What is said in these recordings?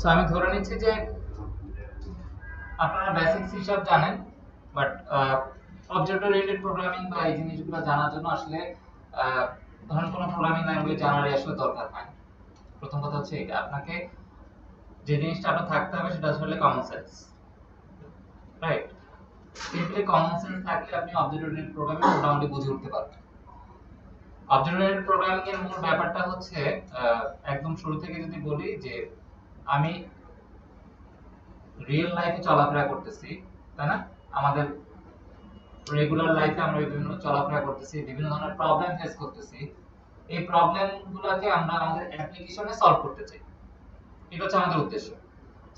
So আমি ধরে নিচ্ছি যে আপনারা বেসিক সি শার্প জানেন, বাট অবজেক্ট ওরিয়েন্টেড প্রোগ্রামিং বা এই জিনিসগুলো জানার জন্য আসলে ধরুন কোনো প্রোগ্রামিং ল্যাঙ্গুয়েজ জানারই আসলে দরকার হয়। প্রথম কথা হচ্ছে এটা, আপনাকে যে জিনিসটা আপনার থাকতে হবে সেটা আসলে common sense, right? Simply common sense থাকলে আপনি অবজেক্ট ওরিয়েন্টেড প্রোগ্রামিং মোটামুটি বুঝে উঠতে পারবেন। অবজেক্ট ওরিয়েন্টেড প্রোগ্রামিং এর মূল ব্যাপারটা হচ্ছে একদম শুরু থেকে যদি বলি যে আমি রিয়েল লাইফে চলাফেরা করতেছি, তাই না? আমাদের রেগুলার লাইফে আমরা বিভিন্ন চলাফেরা করতেছি, বিভিন্ন ধরনের প্রবলেম ফেস করতেছি। এই প্রবলেমগুলোকে আমরা আমাদের অ্যাপ্লিকেশনে সলভ করতে চাই, এটা হচ্ছে আমাদের উদ্দেশ্য।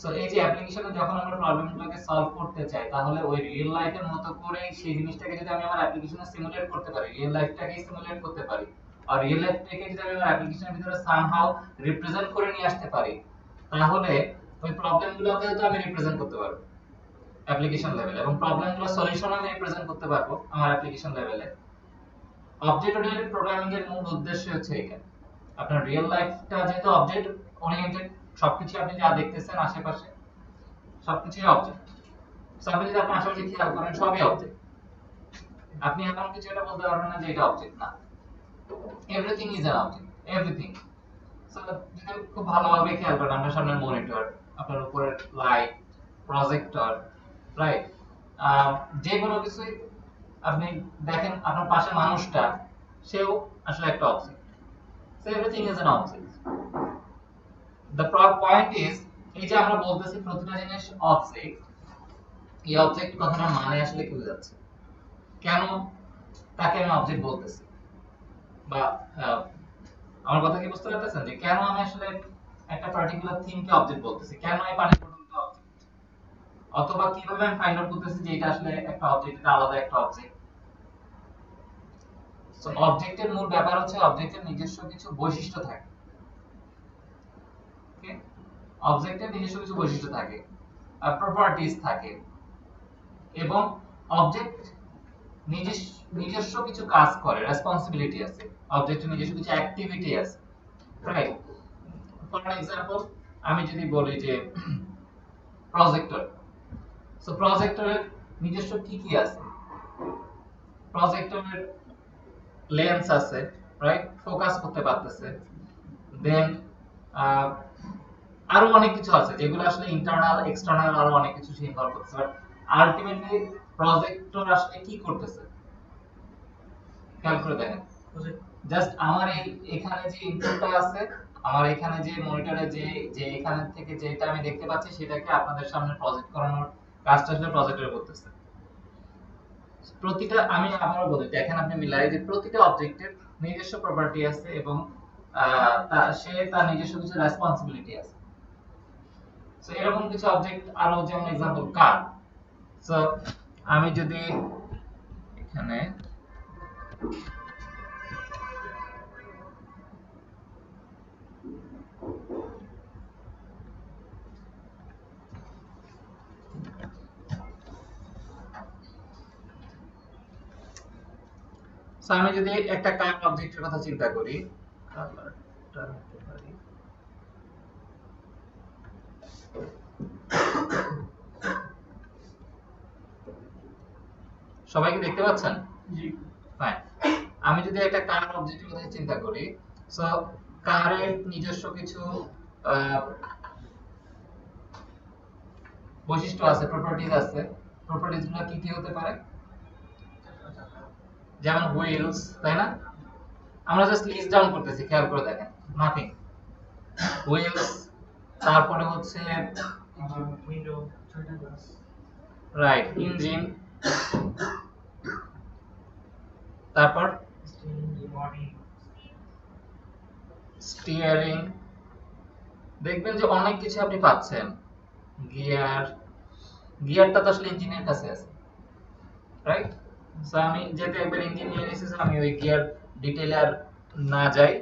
সো এই যে অ্যাপ্লিকেশনে যখন আমরা প্রবলেমগুলোকে সলভ করতে চাই, তাহলে ওই রিয়েল লাইফের মতো করে সেই জিনিসটাকে যদি আমি আমার অ্যাপ্লিকেশনে সিমুলেট করতে পারি, রিয়েল লাইফটাকে সিমুলেট করতে পারি, আর রিয়েল লাইফটাকে যদি আমি আমার অ্যাপ্লিকেশনের ভিতরে সামহাউ রিপ্রেজেন্ট করে নিয়ে আসতে পারি, তাহলে ওই প্রবলেমগুলোকে তো আমি রিপ্রেজেন্ট করতে পারবো অ্যাপ্লিকেশন লেভেলে, এবং প্রবলেমগুলো সলিউশন আমি রিপ্রেজেন্ট করতে পারবো আমার অ্যাপ্লিকেশন লেভেলে। অবজেক্ট ওরিয়েন্টেড প্রোগ্রামিং এর মূল উদ্দেশ্য হচ্ছে এটা। আপনার রিয়েল লাইফটা যেহেতু অবজেক্ট ওরিয়েন্টেড, সবকিছু আপনি যা দেখতেছেন আশেপাশে সবকিছুই অবজেক্ট। সো আপনি যদি আপনার আশেপাশে খেয়াল করেন সবই অবজেক্ট। আপনি এমন কিছু এটা বলতে পারবেন না যে এটা অবজেক্ট না। Everything is an object, everything. So যদি খুব ভালোভাবে খেয়াল করেন, আপনার সামনে মনিটর, আপনার উপরে লাইট, প্রজেক্টর, রাইট? যে কোনো কিছুই আপনি দেখেন, আপনার পাশে মানুষটা, সেও আসলে একটা object. So everything is an object. The point is, এই যে আমরা বলতেছি প্রতিটা জিনিস অবজেক্ট, এই অবজেক্ট কথাটার মানে আসলে কি বোঝাচ্ছে? কেন তাকে আমি অবজেক্ট বলতেছি? বা আমার কথা কি বুঝতে পারতেছেন যে কেন আমি আসলে একটা পার্টিকুলার থিমকে অবজেক্ট বলতেছি? কেন এই পানির বোতলটা অবজেক্ট? অথবা কিভাবে আমি ফাইন্ড আউট করতেছি যে এটা আসলে একটা অবজেক্ট, এটা আলাদা একটা অবজেক্ট? সো অবজেক্টের মূল ব্যাপার হচ্ছে অবজেক্টের নিজস্ব কিছু বৈশিষ্ট্য থাকে। ওকে, অবজেক্টের নিজস্ব কিছু বৈশিষ্ট্য থাকে, প্রপার্টিজ থাকে, এবং অবজেক্ট নিজস্ব কিছু কাজ করে, রেসপন্সিবিলিটি আছে, অবজেক্টের নিজস্ব কিছু অ্যাক্টিভিটি আছে, রাইট? ফর এক্সাম্পল, আমি যদি বলি যে প্রজেক্টর, সো প্রজেক্টরের নিজস্ব কি কি আছে? প্রজেক্টরের লেন্স আছে, রাইট? ফোকাস করতে পারতেছে। দেন আরো অনেক কিছু আছে যেগুলো আসলে ইন্টারনাল এক্সটার্নাল, আরো অনেক কিছু সে ইনভলভ করতেছে। বাট আলটিমেটলি প্রজেক্টর আসলে কি করতেছে খেয়াল করে দেখেন। জাস্ট আমার এই এখানে যে ইনপুটটা আছে, আমার এখানে যে মনিটরে যে যে এখানে থেকে যেটা আমি দেখতে পাচ্ছি, সেটাকে আপনাদের সামনে প্রজেক্ট করানোর কাজটা আসলে প্রজেক্টর করতেছে। প্রতিটা, আমি আবারও বলি, দেখেন আপনি মিলাই যে প্রতিটা অবজেক্টের নিজস্ব প্রপার্টি আছে, এবং সে তার নিজস্ব কিছু রেসপন্সিবিলিটি আছে। সো এরকম কিছু অবজেক্ট আরো, যেমন এক্সাম্পল কার। সো আমি যদি এখানে আমি যদি একটা কার অবজেক্টের কথা চিন্তা করি, কালারটা রাখতে পারি। সবাই কি দেখতে পাচ্ছেন? জি, ফাইন। আমি যদি একটা কার অবজেক্টের কথা চিন্তা করি, সো কারের নিজস্ব কিছু বৈশিষ্ট্য আছে, প্রপার্টিজ আছে। প্রপার্টিজ গুলো কি কি হতে পারে? যেমন হুইলস, তাই না? আমরা জাস্ট লিস্ট ডাউন করতেছি, খেয়াল করে দেখেন, নাথিং। হুইলস, তারপরে হচ্ছে উইন্ডো, ছয়টা গ্লাস, রাইট, ইঞ্জিন, তারপর স্টিয়ারিং। দেখবেন যে অনেক কিছু আপনি পাচ্ছেন। গিয়ার, গিয়ারটা তো আসলে ইঞ্জিনের কাছে আছে, রাইট? সো আমি যেহেতু একবার ইঞ্জিন নিয়ে নিয়েছি, আমি ওই গিয়ার ডিটেইলে আর না যাই।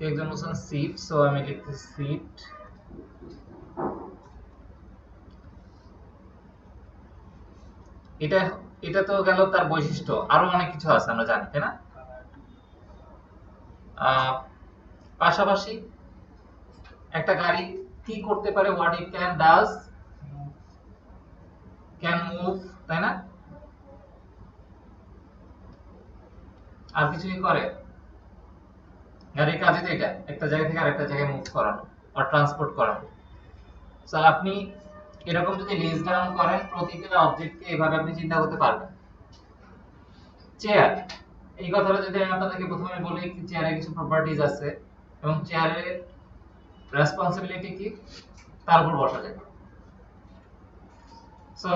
একজন বলছেন সিট, সো আমি লিখছি সিট। এটা এটা তো গেল তার বৈশিষ্ট্য, আরো অনেক কিছু আছে আমরা জানি, তাই না? পাশাপাশি একটা গাড়ি কি করতে পারে, what it can does, can move, তাই না? আর কিছু কি করে? গাড়ির কাজই তো এটা, একটা জায়গা থেকে আরেকটা জায়গায় মুভ করানো আর ট্রান্সপোর্ট করানো। সো আপনি এরকম যদি লিস্ট ডাউন করেন প্রতিটা অবজেক্টকে, এভাবে আপনি চিন্তা করতে পারবেন। চেয়ার, এই কথাটা যদি আমি আপনাদেরকে প্রথমে বলি, চেয়ারের কিছু প্রপার্টিজ আছে এবং চেয়ারের রেসপন্সিবিলিটি কি, তার উপর বসা যায়। সো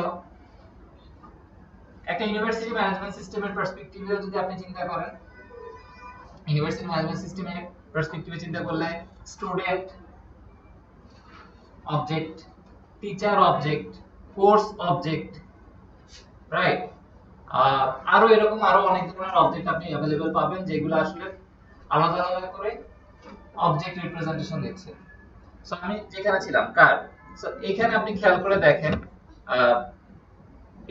একটা ইউনিভার্সিটি ম্যানেজমেন্ট সিস্টেমের পার্সপেক্টিভে যদি আপনি চিন্তা করেন, ইউনিভার্সিটি ম্যানেজমেন্ট সিস্টেমের পার্সপেক্টিভে চিন্তা করলে student object, teacher object, course object, right? আরো এরকম আরো অনেক ধরনের অবজেক্ট আপনি अवेलेबल পাবেন, যেগুলো আসলে আলাদা আলাদা করে অবজেক্ট রিপ্রেজেন্টেশন দিচ্ছে। সো আমি যেখানে ছিলাম কার, সো এখানে আপনি খেয়াল করে দেখেন,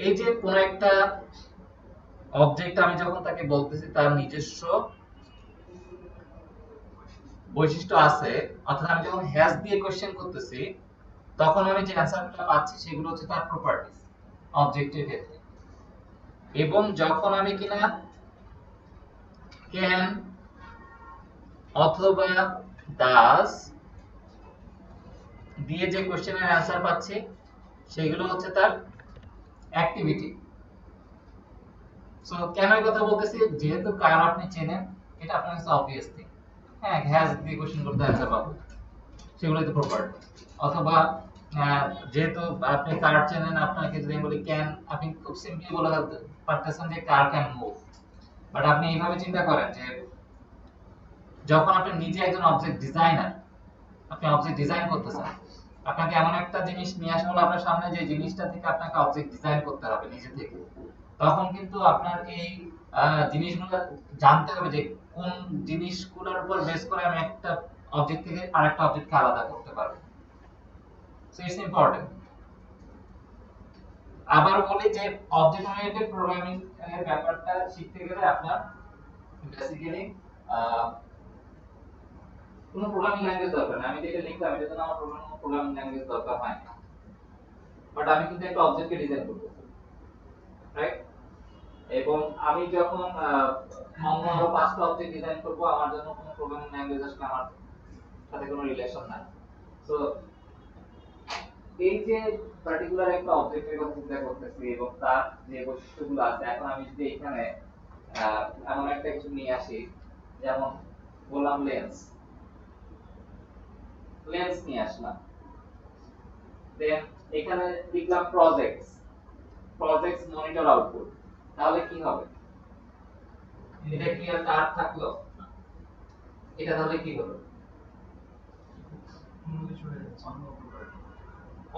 এই যে কোন একটা অবজেক্ট আমি যখন তাকে বলতেছি তার নিজস্ব বৈশিষ্ট্য আছে, অর্থাৎ আমি যখন হ্যাজ দিয়ে কোশ্চেন করতেছি তখন আমি যে অ্যানসারটা পাচ্ছি সেগুলো হচ্ছে তার প্রপার্টিজ অবজেক্টের ক্ষেত্রে। এবং যখন আমি কিনা ক্যান অথবা ডাজ দিয়ে যে কোশ্চেনের অ্যানসার পাচ্ছি সেগুলো হচ্ছে তার অ্যাক্টিভিটি। সো কেন এই কথা বলতেছি, যেহেতু কার আপনি চেনেন, এটা আপনার কাছে অবভিয়াস থিং। হ্যাঁ, হ্যাজ দিয়ে কোশ্চেন করতে অ্যানসার পাবো, সেগুলোই তো প্রপার্টি। অথবা যেহেতু আপনি কার চেনেন, আপনাকে যদি আমি বলি ক্যান, আপনি খুব সিম্পলি বলে পারতেছেন যে কার ক্যান মুভ। বাট আপনি এইভাবে চিন্তা করেন যে যখন আপনি নিজে একজন অবজেক্ট ডিজাইনার, আপনি অবজেক্ট ডিজাইন করতেছেন, আপনাকে এমন একটা জিনিস নিয়ে আসা হলো আপনার সামনে, যে জিনিসটা থেকে আপনাকে অবজেক্ট ডিজাইন করতে হবে নিজে থেকে, তখন কিন্তু আপনার এই জিনিসগুলো জানতে হবে যে কোন জিনিসগুলোর উপর বেস করে আমি একটা অবজেক্ট থেকে আরেকটা অবজেক্টকে আলাদা করতে পারবো। So it's important. আবার বলি যে অবজেক্ট ওরিয়েন্টেড প্রোগ্রামিং এর ব্যাপারটা শিখতে গেলে আপনার বেসিক্যালি কোনো প্রোগ্রামিং ল্যাঙ্গুয়েজ দরকার নেই। আমি যেটা লিখলাম এটার জন্য আমার প্রোগ্রামিং ল্যাঙ্গুয়েজ দরকার হয় না, বাট আমি কিন্তু একটা অবজেক্টকে ডিজাইন করতেছি, রাইট? এবং আমি যখন অন্য আরো 5টা অবজেক্ট ডিজাইন করব, আমার জন্য কোনো প্রোগ্রামিং ল্যাঙ্গুয়েজ আসলে আমার সাথে কোনো রিলেশন নাই। সো এই যে পার্টিকুলার একটা অবজেক্টের কথা চিন্তা করতেছি এবং তার যে বৈশিষ্ট্যগুলো আছে, এখন আমি যদি এখানে এমন একটা কিছু নিয়ে আসি, যেমন বললাম লেন্স, লেন্স নিয়ে আসলাম, দেন এখানে লিখলাম প্রজেক্টস, প্রজেক্টস মনিটর আউটপুট, তাহলে কি হবে? এটা কি আর কার থাকলো? এটা তাহলে কি হলো?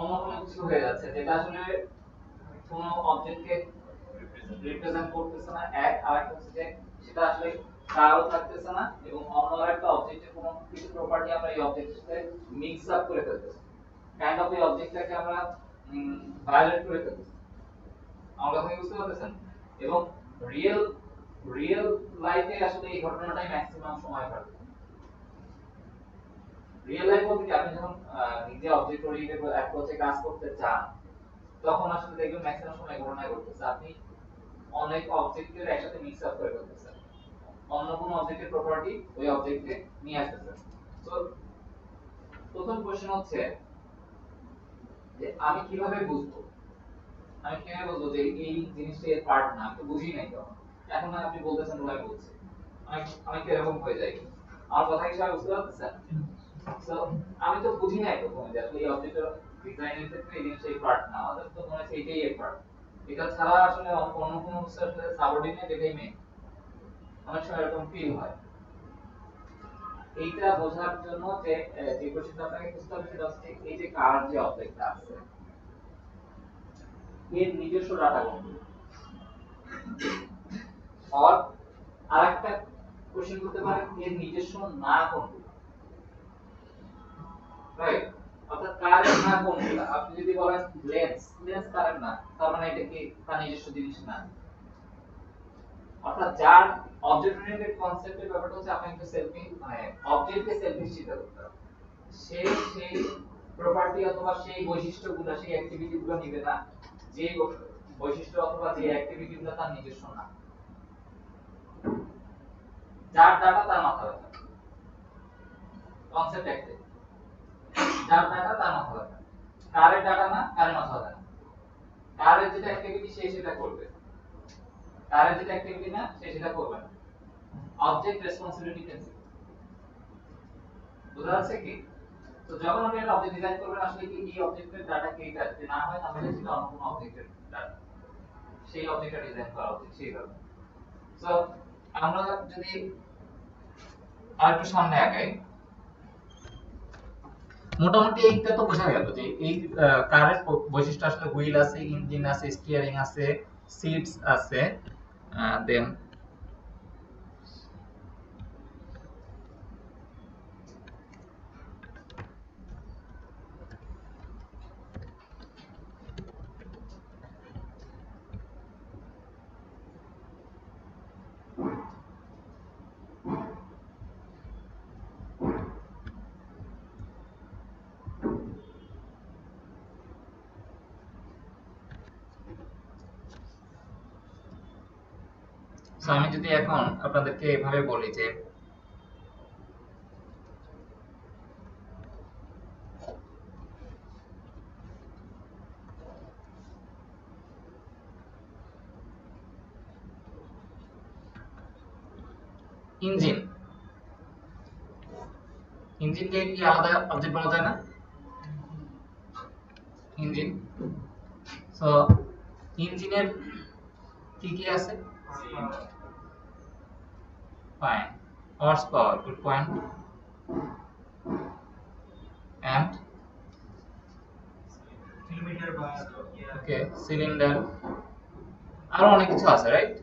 অন্য কোনো কিছু হয়ে যাচ্ছে, যেটা আসলে কোনো অবজেক্টকে রিপ্রেজেন্ট করতেছে না। এক আরেকটা হচ্ছে যে সেটা আসলে কারও থাকতেছে না, এবং অন্য আরেকটা অবজেক্টের কোনো কিছু প্রপার্টি আমরা এই অবজেক্টের সাথে মিক্স আপ করে ফেলতেছি, কাইন্ড অফ এই অবজেক্টটাকে আমরা ভায়োলেট করে ফেলতেছি। আমার কথা বুঝতে পারতেছেন? এবং রিয়েল রিয়েল লাইফে আসলে এই ঘটনাটাই ম্যাক্সিমাম সময় ঘটে। রিয়েল লাইফ বলতে কি, আপনি যখন নিজে অবজেক্ট ওরিয়েন্টেড অ্যাপ্রোচে কাজ করতে চান, তখন আসলে দেখবেন ম্যাক্সিমাম সময় ঘটনা ঘটতেছে আপনি অনেক অবজেক্টের একসাথে মিক্স আপ করে ফেলতেছেন, অন্য কোনো অবজেক্টের প্রপার্টি ওই অবজেক্টে নিয়ে আসতেছেন। সো প্রথম কোশ্চেন হচ্ছে যে আমি কিভাবে বুঝবো, যে এই জিনিসটা এর পার্ট না, আমি তো বুঝি নাই তখন। এখন আপনি বলতেছেন ওলাই বলছে, আমি কি এরকম হয়ে যাই? আমার কথা কি সবাই বুঝতে পারতেছেন? সো আমি তো বুঝি নাই প্রথমে যে আসলে এই অবজেক্টের ডিজাইনের ক্ষেত্রে এই জিনিসটা এই পার্ট না, আমাদের তো মনে হচ্ছে এটাই এর পার্ট, এটা ছাড়া আসলে অন্য কোনো কিছু আসলে সাবঅর্ডিনেট, এটাই মেইন। অনেক সময় এরকম ফিল হয়। এইটা বোঝার জন্য যে যে কোশ্চেনটা আপনাকে বুঝতে হবে সেটা হচ্ছে এই যে কার যে অবজেক্টটা আছে এর নিজস্ব ডাটা কোনগুলো, আর আরেকটা কোশ্চেন করতে পারেন এর নিজস্ব না কোনগুলো, রাইট? অর্থাৎ কারের না কোনগুলো। আপনি যদি বলেন লেন্স, লেন্স কারের না, তার মানে এটা কি তার নিজস্ব জিনিস না। অর্থাৎ যার অবজেক্ট ওরিয়েন্টেড কনসেপ্টের ব্যাপারটা হচ্ছে আপনাকে সেলফি, মানে অবজেক্টকে সেলফি চিন্তা করতে হবে। সেই প্রপার্টি অথবা সেই বৈশিষ্ট্যগুলো সেই অ্যাক্টিভিটিগুলো নিবে না যে বৈশিষ্ট্য অথবা যে অ্যাক্টিভিটিগুলো তার নিজস্ব না। যার ডাটা তার মাথা ব্যথা, কনসেপ্ট একটাই, যার ডাটা তার মাথা ব্যথা, কারের ডাটা না কারের মাথা ব্যথা না, কারের যেটা অ্যাক্টিভিটি সে সেটা করবে, কারের যেটা অ্যাক্টিভিটি না সে সেটা করবে না। অবজেক্ট রেসপন্সিবিলিটি প্রিন্সিপাল বুঝা যাচ্ছে কি? তো যখন আপনি একটা অবজেক্ট ডিজাইন করবেন আসলে কি এই অবজেক্টের ডাটা কে এটা যদি না হয় তাহলে সেটা অন্য কোনো অবজেক্টের ডাটা, সেই অবজেক্টটা ডিজাইন করা উচিত সেইভাবে। সো আমরা যদি আরেকটু সামনে আগাই, মোটামুটি এইটা তো বোঝা গেল যে এই কারের বৈশিষ্ট্য আসলে হুইল আছে, ইঞ্জিন আছে, স্টিয়ারিং আছে, সিটস আছে, দেন আমি যদি এখন আপনাদেরকে এভাবে বলি যে ইঞ্জিন, ইঞ্জিনকে কি আলাদা অবজেক্ট বলা যায় না? ইঞ্জিন, সো ইঞ্জিনের কি কি আছে? Fine, horse power, good point, and kilometre বা ওকে সিলিন্ডার, আরো অনেক কিছু আছে, right?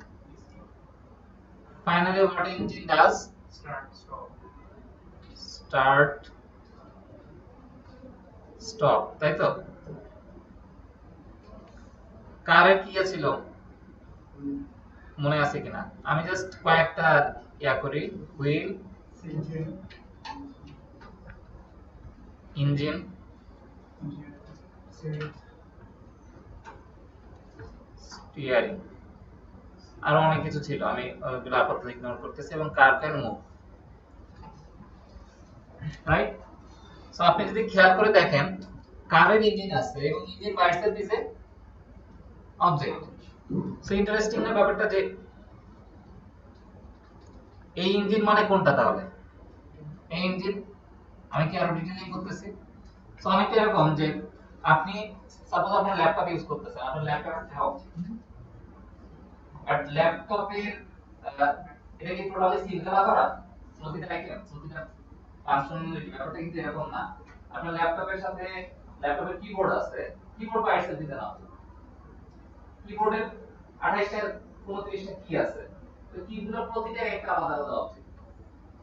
Finally what engine does? Start stop. Start stop, তাই তো? কারের কি ছিল মনে আছে কিনা? আমি জাস্ট কয়েকটা ইয়া করি, হুইল, ইঞ্জিন, ইঞ্জিন, স্টিয়ারিং, আরো অনেক কিছু ছিল, আমি ওগুলো আপাতত ইগনোর করতেছি, এবং car can move, right? So আপনি যদি খেয়াল করে দেখেন কারের ইঞ্জিন আছে এবং engine by itself is a object. So interesting না ব্যাপারটা যে এই ইঞ্জিন মানে কোনটা তাহলে? এই ইঞ্জিন, আমি কি আরো ডিটেইলিং করতেছি? সো অনেকটা এরকম যে আপনি সাপোজ আপনার ল্যাপটপ ইউজ করতেছেন, আপনার ল্যাপটপ থাকা উচিত, বাট ল্যাপটপের এটা কি টোটালি সিঙ্গেল করা প্রতিটা আইটেম প্রতিটা ফাংশনালিটি ব্যাপারটা কিন্তু এরকম না। আপনার ল্যাপটপের সাথে ল্যাপটপের কিবোর্ড আছে, কিবোর্ড বাই ইটসেলফ দিতে না, কিবোর্ডের 28টা 29টা কি আছে, তো কিগুলোর প্রতিটা একটা আলাদা আলাদা অবজেক্ট,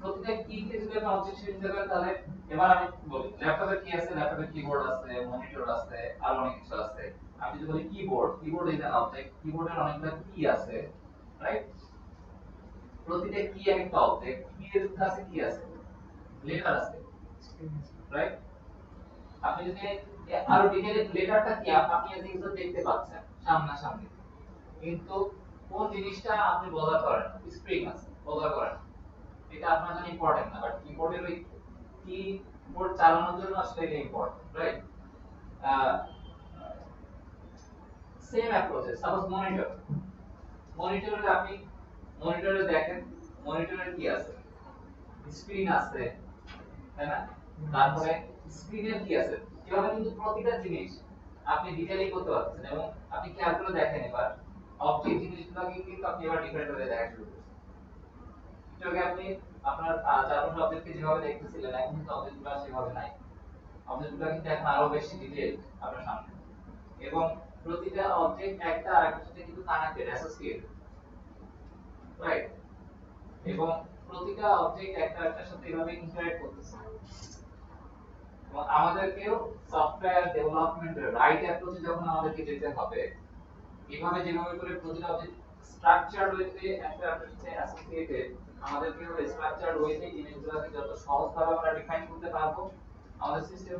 প্রতিটা কি কে যদি আপনি অবজেক্ট হিসেবে নিতে পারেন তাহলে এবার আমি বলি ল্যাপটপের কি আছে, ল্যাপটপের কিবোর্ড আছে, মনিটর আছে, আর অনেক কিছু আছে। আমি যদি বলি keyboard, keyboard is an object, কিবোর্ডের অনেকগুলো কি আছে, রাইট? প্রতিটা কি একটা অবজেক্ট, কি এর কাছে কি আছে, লেটার আছে, রাইট? আপনি যদি আরো ডিটেইলে লেটারটা কি আপনি এজ ইউজার দেখতে পাচ্ছেন সামনাসামনি, কিন্তু কোন জিনিসটা আপনি বোঝা করেন না, স্প্রিং আছে বোঝা করেন, এটা আপনার জন্য ইম্পর্টেন্ট না, বাট কিবোর্ডের ওই কিবোর্ড চালানোর জন্য আসলে এটা ইম্পর্টেন্ট, রাইট? সেম অ্যাপ্রোচে সাপোজ মনিটর, মনিটরে আপনি মনিটরে দেখেন মনিটরে কি আছে, স্ক্রিন আছে, তাই না? তারপরে স্ক্রিনের কি আছে, এভাবে কিন্তু প্রতিটা জিনিস আপনি ডিটেইলিং করতে পারছেন, এবং আপনি খেয়াল করে দেখেন এবার অবজেক্ট জিনিসগুলোকে কিন্তু আপনি এবার ডিফারেন্ট ভাবে দেখা শুরু করছেন। একটু আগে আপনি আপনার চারপাশে অবজেক্টকে যেভাবে দেখতেছিলেন এখন কিন্তু অবজেক্টগুলো সেভাবে নাই, অবজেক্টগুলো কিন্তু এখন আরো বেশি ডিটেইল আপনার সামনে, এবং প্রতিটা অবজেক্ট একটা আরেকটার সাথে কিন্তু কানেক্টেড, অ্যাসোসিয়েটেড, রাইট? এবং প্রতিটা অবজেক্ট একটা আরেকটার সাথে এভাবে ইন্টারঅ্যাক্ট করতেছে, এবং আমাদেরকেও সফটওয়্যার ডেভেলপমেন্টের রাইট অ্যাপ্রোচে যখন আমাদেরকে যেতে হবে, এভাবে যেভাবে করে প্রতিটা অবজেক্ট স্ট্রাকচারড ওয়েতে একটা আরেকটার সাথে অ্যাসোসিয়েটেড, আমাদেরকে স্ট্রাকচারড ওয়েতে জিনিসগুলোকে যত সহজভাবে আমরা ডিফাইন করতে পারবো, আমাদের সিস্টেম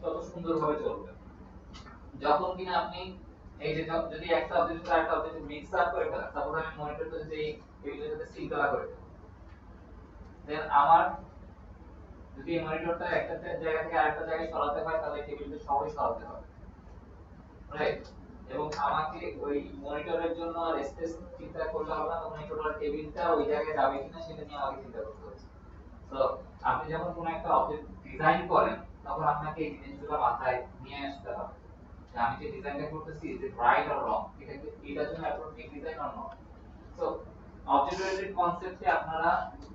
তত সুন্দরভাবে চলবে। যখন কিনা আপনি এই যে যদি একটা অবজেক্ট আর একটা অবজেক্ট মিক্স আপ করে ফেলেন, সাপোজ আমি মনিটরটা যদি এই টেবিলের সাথে সিঙ্ক করে ফেলি, দেন আমার যদি এই মনিটরটা একটা জায়গা থেকে আরেকটা জায়গায় সরাতে হয় তাহলে টেবিলটা সবাই সরাতে হবে, রাইট? এবং আমাকে ওই মনিটরের জন্য আর স্পেস চিন্তা করলে হবে না, তখন এই টোটাল টেবিলটা ওই জায়গায় যাবে কিনা সেটা নিয়ে আমাকে চিন্তা করতে হচ্ছে। তো আপনি যখন কোনো একটা অবজেক্ট ডিজাইন করেন তখন আপনাকে এই জিনিসগুলো মাথায় নিয়ে আসতে হবে যে আমি যে ডিজাইনটা করতেছি is it right or wrong, এটা কি এটার জন্য appropriate design or not. So object oriented কনসেপ্টে আপনারা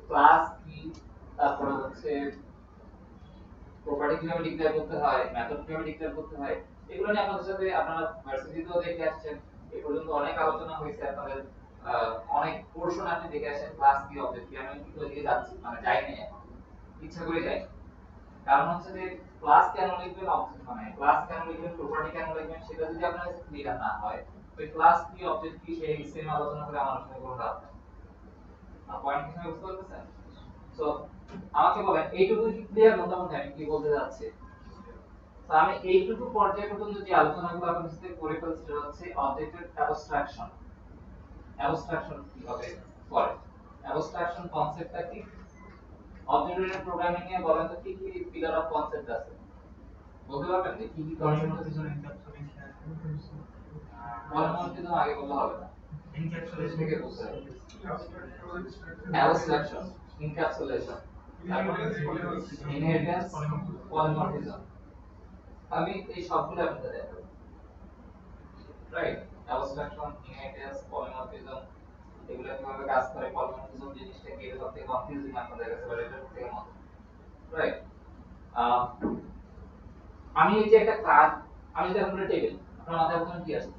ক্লাস কি, তারপরে হচ্ছে প্রপার্টি কিভাবে ডিক্লেয়ার করতে হয়, মেথড কিভাবে ডিক্লেয়ার করতে হয়, এগুলো নিয়ে আপনাদের সাথে আপনারা ভার্সিটিতেও দেখে আসছেন, এই পর্যন্ত অনেক আলোচনা হয়েছে আপনাদের, অনেক পোরশন আপনি দেখে আসেন ক্লাস কি অবজেক্ট কি। আমি কিন্তু ওইদিকে যাচ্ছি মানে যাই নাই এখন, ইচ্ছা করে যাই। কারণ হচ্ছে যে ক্লাস কেন লিখবেন, অবজেক্ট মানে ক্লাস কেন লিখবেন, প্রপার্টি কেন লিখবেন, সেটা যদি আপনার কাছে ক্লিয়ার না হয়, ওই ক্লাস কি অবজেক্ট কি সেই সেম আলোচনা করে আমার সঙ্গে কোনো লাভ নেই। পয়েন্ট কি বুঝতে পারছেন? সো আমাকে বলেন এইটুকু কি ক্লিয়ার মোটামুটি আমি কি বলতে যাচ্ছি? তো আমি এইটুকু পর্যায়ে পর্যন্ত যে আলোচনাগুলো আপনাদের সাথে করে ফেলছি সেটা হচ্ছে অবজেক্টের অ্যাবস্ট্রাকশন। অ্যাবস্ট্রাকশন কিভাবে করে, অ্যাবস্ট্রাকশন কনসেপ্টটা কি, অবজেক্ট ওরিয়েন্টেড প্রোগ্রামিং এ বলেন তো কি কি পিলার অফ কনসেপ্ট আছে, বলতে পারবেন যে কি কি কনসেপ্ট আছে? পলিমরফিজম আগে বললে হবে না, encapsulation থেকে বুঝতে হবে। Abstraction, encapsulation, inheritance, polymorphism. আমি এই সবগুলো আপনাদের দেখাবো, রাইট? অ্যাবস্ট্রাকশন, ইনহেরিটেন্স, পলিমরফিজম, এগুলো কিভাবে কাজ করে, পলিমরফিজম জিনিসটা কি, এটা সবথেকে কনফিউজিং আপনাদের কাছে, বাট এটা সবথেকে মজা, রাইট? আমি এই যে একটা কাজ, আমি যদি এখন টেবিল, আপনার মাথায় প্রথমে কি আসে?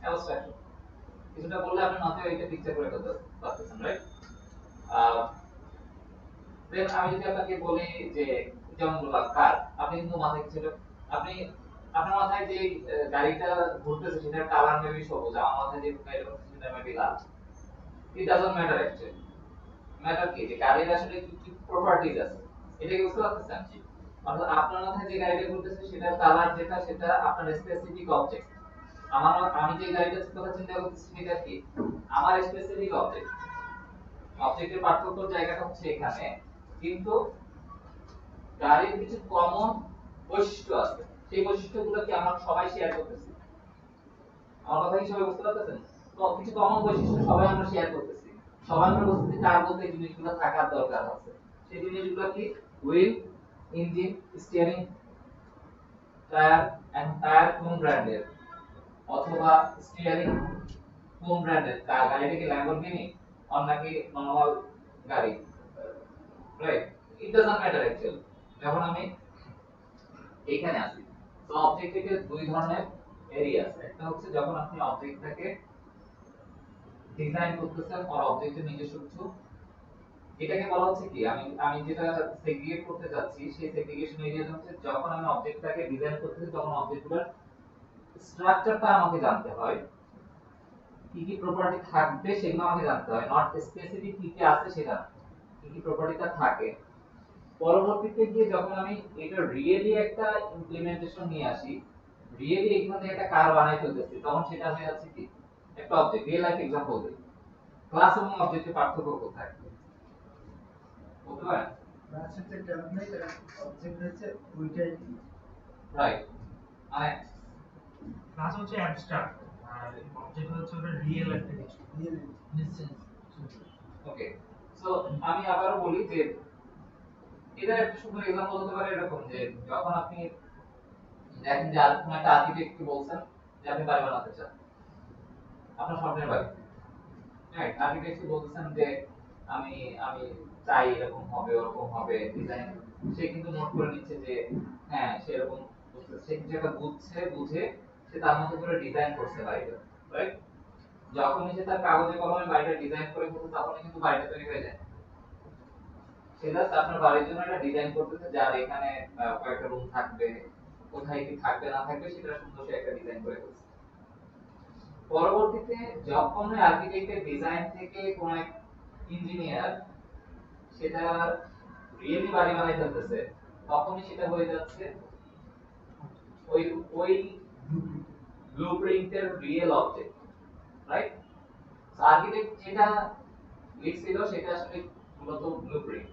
অ্যাবস্ট্রাকশন। কিছুটা বললে আপনি মাথায় এটা পিকচার করে ফেলতে পারতেছেন, রাইট? দেন আমি যদি আপনাকে বলি যে যেমন বললাম কার, আপনি কিন্তু মাথায় কিছু আপনি আপনার মাথায় যে গাড়িটা ঘুরতেছে সেটার কালার মেবি সবুজ, আমার মাথায় যে গাড়িটা ঘুরতেছে সেটা maybe Lal. It doesn't matter actually. Matter কি যে গাড়ির আসলে কি কি প্রপার্টিজ আছে, এটা কি বুঝতে পারতেছেন? অর্থাৎ আপনার মাথায় যে গাড়িটা ঘুরতেছে সেটার কালার যেটা, সেটা আপনার স্পেসিফিক অবজেক্ট। আমি যে গাড়িটার কথা চিন্তা করতেছি সেটা কি আমার স্পেসিফিক অবজেক্ট। অবজেক্টের পার্থক্য জায়গাটা হচ্ছে এখানে, কিন্তু গাড়ির কিছু কমন বৈশিষ্ট্য আছে, সেই বৈশিষ্ট্যগুলো কি আমরা সবাই শেয়ার করতেছি? আমার কথা কি সবাই বুঝতে পারতেছেন? তো কিছু কমন বৈশিষ্ট্য সবাই আমরা শেয়ার করতেছি, সবাই আমরা বুঝতেছি তার মধ্যে এই জিনিসগুলো থাকার দরকার আছে। সেই জিনিসগুলো কি? Wheel, engine, steering, tyre, and tyre কোন ব্র্যান্ডের, অথবা স্টিয়ারিং কোন ব্র্যান্ডের, গাড়িটা কি ল্যাম্বরগিনি অর নাকি নরমাল গাড়ি, right? It doesn't matter actually. যখন আমি এইখানে আসি, তো অবজেক্টে দুই ধরনের এরিয়া আছে। একটা হচ্ছে যখন আপনি অবজেক্টটাকে ডিজাইন করতেছেন আর অবজেক্টের নিজস্ব কিছু, এটাকে বলা হচ্ছে কি, আমি যেটা সেগ্রিগেট করতে যাচ্ছি সেই সেগ্রিগেশন এরিয়া হচ্ছে যখন আমি অবজেক্টটাকে ডিজাইন করতেছি তখন অবজেক্টগুলোর স্ট্রাকচারটা আমাকে জানতে হয়, কি কি প্রপার্টি থাকবে সেগুলো আমাকে জানতে হয়, নট স্পেসিফিক কি কি আছে সেটা, কি কি প্রপার্টিটা থাকে। পরবর্তীতে গিয়ে যখন আমি এটা রিয়েলি একটা ইমপ্লিমেন্টেশন নিয়ে আসি, রিয়েলি এখানে একটা কার বানাই ফেলতেছি, তখন সেটা হয়ে যাচ্ছে কি একটা অবজেক্ট। রিয়েল লাইফ এক্সাম্পল দিই, ক্লাস এবং অবজেক্টের পার্থক্য কোথায় বলতে পারেন? ক্লাসের যে টেমপ্লেট আর অবজেক্ট হচ্ছে দুইটাই, রাইট? মানে ক্লাস হচ্ছে অ্যাবস্ট্রাক্ট আর অবজেক্ট হচ্ছে ওটা রিয়েল একটা কিছু, রিয়েল ইনস্ট্যান্স। ওকে, সো আমি আবারও বলি যে এটা একটা সুন্দর এক্সাম্পল হতে পারে এরকম যে যখন আপনি দেখেন যে আর কোনো একটা আর্কিটেক্টকে বলছেন যে আপনি বাড়ি বানাতে চান, আপনার স্বপ্নের বাড়ি, রাইট? আর্কিটেক্টকে বলতেছেন যে আমি আমি চাই এরকম হবে ওরকম হবে ডিজাইন, সে কিন্তু নোট করে নিচ্ছে যে হ্যাঁ সেরকম বুঝতেছে, সে কিছু একটা বুঝছে, বুঝে সে তার মতো করে ডিজাইন করছে বাড়িটা, রাইট? যখনই সে তার কাগজে কলমে বাড়িটা ডিজাইন করে ফেলছে তখনই কিন্তু বাড়িটা তৈরি হয়ে যায়। সে জাস্ট আপনার বাড়ির জন্য একটা ডিজাইন করতেছে, যার এখানে কয়েকটা রুম থাকবে, কোথায় কি থাকবে না থাকবে সেটা সুন্দর সে একটা ডিজাইন করে ফেলছে। পরবর্তীতে যখন আর্কিটেক্টের ডিজাইন থেকে কোন এক ইঞ্জিনিয়ার সেটা রিয়েলি বাড়ি বানাই ফেলতেছে, তখনই সেটা হয়ে যাচ্ছে ওই ওই ব্লুপ্রিন্টের রিয়েল অবজেক্ট, রাইট? আর্কিটেক্ট যেটা লিখছিল সেটা আসলে মূলত ব্লুপ্রিন্ট,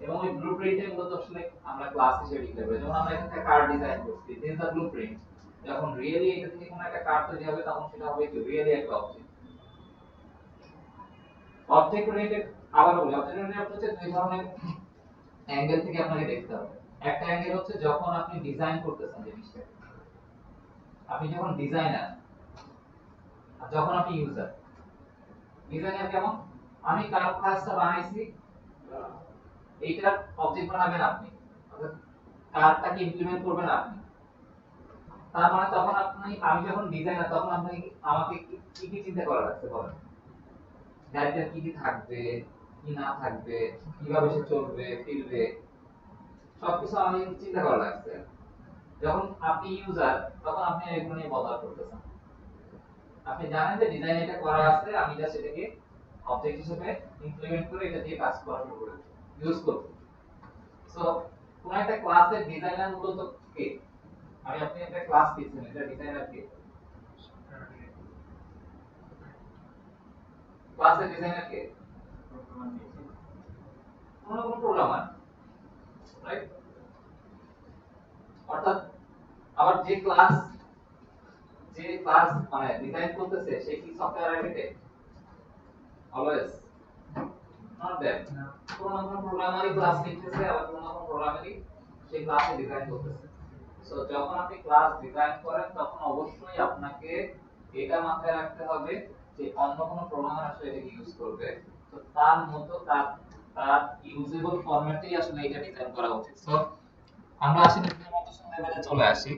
এবং ওই ব্লুপ্রিন্টে মূলত আসলে আমরা ক্লাস হিসেবে লিখতে পারি। যেমন আমরা এখানে কার ডিজাইন করছি, দিস ইজ দ্য ব্লুপ্রিন্ট। যখন রিয়েলি এটা থেকে কোনো একটা কার তৈরি হবে তখন সেটা হবে কি রিয়েলি একটা অবজেক্ট। অবজেক্ট ওরিয়েন্টেড, আবার বলি অবজেক্ট ওরিয়েন্টেড হচ্ছে দুই ধরনের অ্যাঙ্গেল থেকে আপনাকে দেখতে হবে। একটা অ্যাঙ্গেল হচ্ছে যখন আপনি ডিজাইন করতেছেন জিনিসটা, আপনি যখন ডিজাইনার আর যখন আপনি ইউজার। ডিজাইনার কেমন, আমি কার ক্লাসটা বানাইছি, এইটার অবজেক্ট বানাবেন আপনি, অর্থাৎ কারটাকে ইমপ্লিমেন্ট করবেন আপনি। তার মানে তখন আপনি, আমি যখন ডিজাইনার তখন আপনি আমাকে কি কি চিন্তা করা লাগছে বলেন, গাড়িটা কি কি থাকবে কি না থাকবে, কিভাবে সে চলবে ফিরবে, সবকিছু আমি চিন্তা করা লাগছে। যখন আপনি ইউজার তখন আপনি এগুলো নিয়ে বদল করতেছেন, আপনি জানেন যে ডিজাইন এটা করা আছে, আমি জাস্ট এটাকে অবজেক্ট হিসেবে ইমপ্লিমেন্ট করে এটা দিয়ে কাজ করা শুরু করে ইউজ করব। সো কোন একটা ক্লাসের ডিজাইনার মূলত কে, আমি আপনি একটা ক্লাস দিচ্ছেন, এটা ডিজাইনার কে, ক্লাসের ডিজাইনার কে, কোন প্রোগ্রামার, রাইট? অর্থাৎ আবার যে ক্লাস মানে ডিজাইন করতেছে সে কি software architect? Always not that. কোন না কোন প্রোগ্রামারই ক্লাস লিখতেছে, আবার কোন না কোন প্রোগ্রামারই সেই ক্লাসে ডিজাইন করতেছে। সো যখন আপনি ক্লাস ডিজাইন করেন তখন অবশ্যই আপনাকে এটা মাথায় রাখতে হবে যে অন্য কোন প্রোগ্রামার আসলে এটাকে ইউজ করবে, তো তার মতো তার ইউজেবল ফরম্যাটেই আসলে এটা ডিজাইন করা উচিত। সো আমরা আসলে ইমপ্লিমেন্টেশন লেভেলে চলে আসি।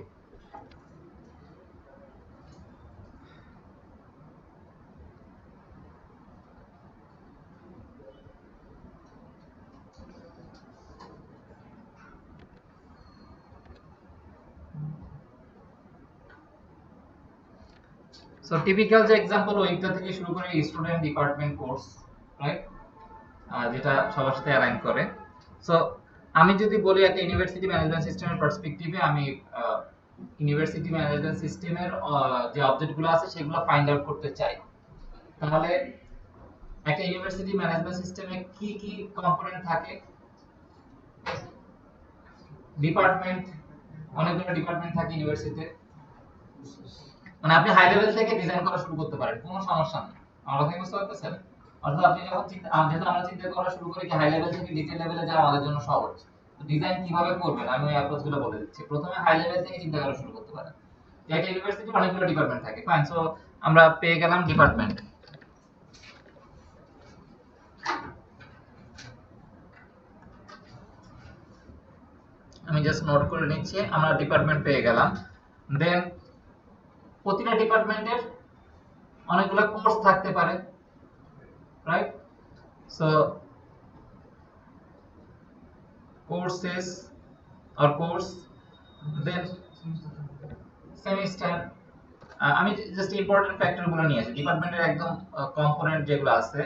সো টিপিক্যাল যে एग्जांपल ওইটা থেকে শুরু করে স্টুডেন্ট ডিপার্টমেন্ট কোর্স, রাইট, যেটা সবার সাথে অ্যালাইন করে। সো আমি যদি বলি একটা ইউনিভার্সিটি ম্যানেজমেন্ট সিস্টেমের পার্সপেক্টিভে আমি ইউনিভার্সিটি ম্যানেজমেন্ট সিস্টেমের যে অবজেক্টগুলো আছে সেগুলো ফাইন্ড আউট করতে চাই, তাহলে একটা ইউনিভার্সিটি ম্যানেজমেন্ট সিস্টেমে কি কি কম্পোনেন্ট থাকে? ডিপার্টমেন্ট, অনেকগুলো ডিপার্টমেন্ট থাকে ইউনিভার্সিটিতে, মানে আপনি হাই লেভেল থেকে ডিজাইন করা শুরু করতে পারেন, কোনো সমস্যা নেই। আমার কথা বুঝতে পারতেছেন? অর্থাৎ আপনি যখন যেহেতু আমরা চিন্তা করা শুরু করি কি হাই লেভেল থেকে ডিটেইল লেভেলে যাওয়া আমাদের জন্য সহজ, তো ডিজাইন কিভাবে করবেন আমি ওই অ্যাপ্রোচগুলো বলে দিচ্ছি। প্রথমে হাই লেভেল থেকে চিন্তা করা শুরু করতে পারেন। একটা ইউনিভার্সিটি অনেকগুলো ডিপার্টমেন্ট থাকে, ফাইন। সো আমরা পেয়ে গেলাম ডিপার্টমেন্ট। আমি জাস্ট নোট করে নিচ্ছি, আমরা ডিপার্টমেন্ট পেয়ে গেলাম। দেন প্রতিটা ডিপার্টমেন্টের অনেকগুলো কোর্স থাকতে পারে, right? So courses or course, then semester। আমি জাস্ট ইম্পর্টেন্ট ফ্যাক্টর গুলো নিয়ে আসি ডিপার্টমেন্টের, একদম কম্পোনেন্ট যেগুলো আছে,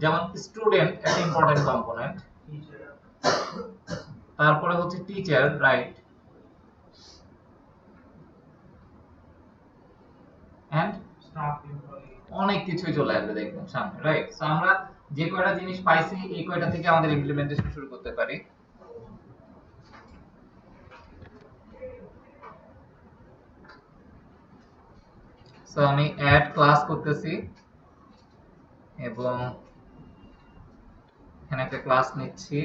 যেমন স্টুডেন্ট একটা ইম্পর্টেন্ট কম্পোনেন্ট, তারপরে হচ্ছে teacher, right, and staff employee, অনেক কিছুই চলে আসবে দেখবেন সামনে, রাইট? সো আমরা যে কয়টা জিনিস পাইছি এই কয়টা থেকে আমাদের ইমপ্লিমেন্টেশন শুরু করতে পারি। সো আমি অ্যাড ক্লাস করতেছি এবং এখানে একটা ক্লাস নিচ্ছি।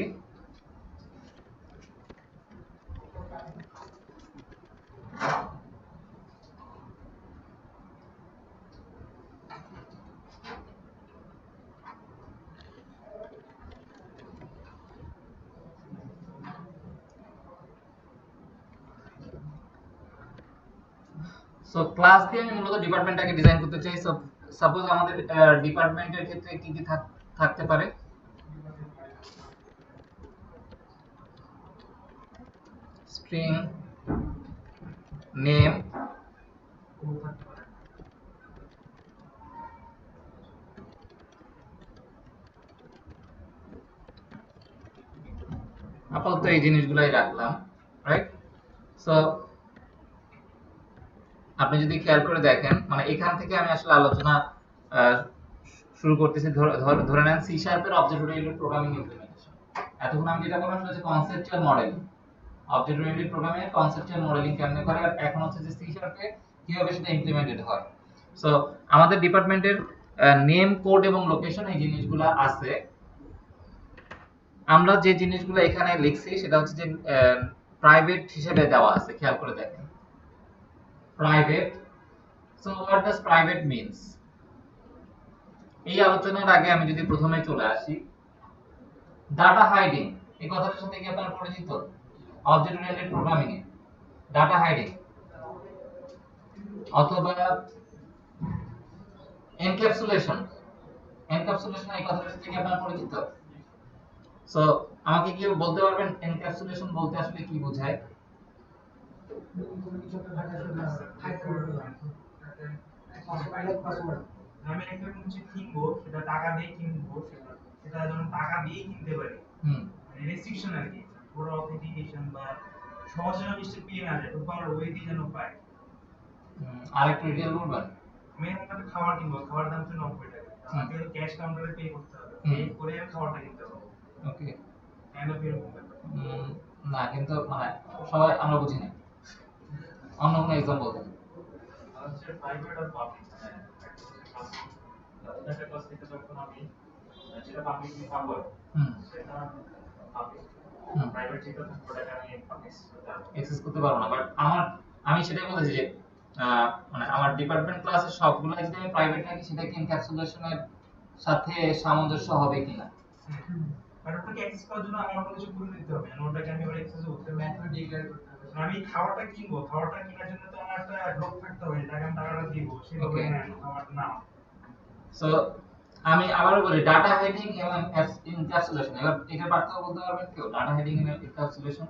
সো ক্লাস দিয়ে আমি মূলত ডিপার্টমেন্টটাকে ডিজাইন করতে চাই। সো সাপোজ আমাদের ডিপার্টমেন্টের ক্ষেত্রে কি কি থাকতে পারে? স্ট্রিং নেম, আপাতত এই এই জিনিসগুলাই রাখলাম, রাইট? সো আপনি যদি খেয়াল করে দেখেন, মানে এখান থেকে আমি আসলে আলোচনা আহ, শুরু করতেছি। ধরে নেন সি শার্পের অবজেক্ট ওরিয়েন্টেড প্রোগ্রামিং ইমপ্লিমেন্টেশন। এতক্ষণ আমি যেটা বললাম সেটা হচ্ছে conceptual modeling. Object oriented programming এর কনসেপচুয়াল মডেলিং কেমনে করে, আর এখন হচ্ছে যে সি শার্পে কিভাবে সেটা ইমপ্লিমেন্টেড হয়। সো আমাদের ডিপার্টমেন্টের নেম, কোড এবং লোকেশন এই জিনিসগুলো আছে। আমরা যে জিনিসগুলো এখানে লিখছি সেটা হচ্ছে যে প্রাইভেট হিসেবে দেওয়া আছে, খেয়াল করে দেখেন। Private. So what does private means? এই আলোচনার আগে আমি যদি প্রথমে চলে আসি, ডাটা হাইডিং এই কথাটার সাথে কি আপনারা পরিচিত? অবজেক্ট ওরিয়েন্টেড প্রোগ্রামিং এ ডাটা হাইডিং অথবা এনক্যাপসুলেশন, এনক্যাপসুলেশন এই কথাটার সাথে কি আপনারা পরিচিত? সো আমাকে কি বলতে পারবেন এনক্যাপসুলেশন বলতে আসলে কি বোঝায়? আমি একটা কোনো কিছু কিনবো, সেটা টাকা দিয়ে কিনবো, সেটা যেন টাকা দিয়েই কিনতে পারি। হুম মানে রেস্ট্রিকশন আর কি, পুরো অথেন্টিকেশন বা সহজ যেন জিনিসটা পেয়ে না যায়, প্রপার ওয়ে দিয়ে যেন পায়। আরেকটু ডিটেইল বলবেন? আমি এখন একটা খাবার কিনবো, খাবার দাম হচ্ছে 90 টাকা, আমাকে ক্যাশ কাউন্টারে পে করতে হবে, পে করে আমি খাবারটা কিনতে পারবো। ওকে। কাইন্ড অফ এরকম ব্যাপার। না কিন্তু মানে সবাই আমরা বুঝি না, অন্য কোনো এক্সাম্পল দেন। হচ্ছে প্রাইভেট আর পাবলিক, একটা ক্লাস থেকে যখন আমি যেটা পাবলিক থাকবো সেটা পাবলিক, প্রাইভেট যেটা থাকবো ওটাকে আমি পাবলিক অ্যাক্সেস করতে পারবো না। বাট আমি সেটাই বলতেছি যে মানে আমার ডিপার্টমেন্ট ক্লাসের সবগুলো যদি আমি প্রাইভেট রাখি সেটা কি এনক্যাপসুলেশনের সাথে সামঞ্জস্য হবে কিনা? আর ওটাকে অ্যাক্সেস করার জন্য আমার অন্য কিছু করে দিতে হবে, মানে ওটাকে আমি আবার অ্যাক্সেস করতে হবে, ম্যাথড ডিক্লেয়ার করতে হবে। আমি খাবারটা কিনবো, খাবারটা কেনার জন্য তো আমার একটা লোক থাকতে হবে, যাকে আমি টাকাটা দিব, সে লোকে খাবারটা নাও। সো আমি আবারও বলি ডাটা হাইডিং এবং এনক্যাপসুলেশন, এবার এটার পার্থক্য বলতে পারবেন কেউ? ডাটা হাইডিং এবং এনক্যাপসুলেশন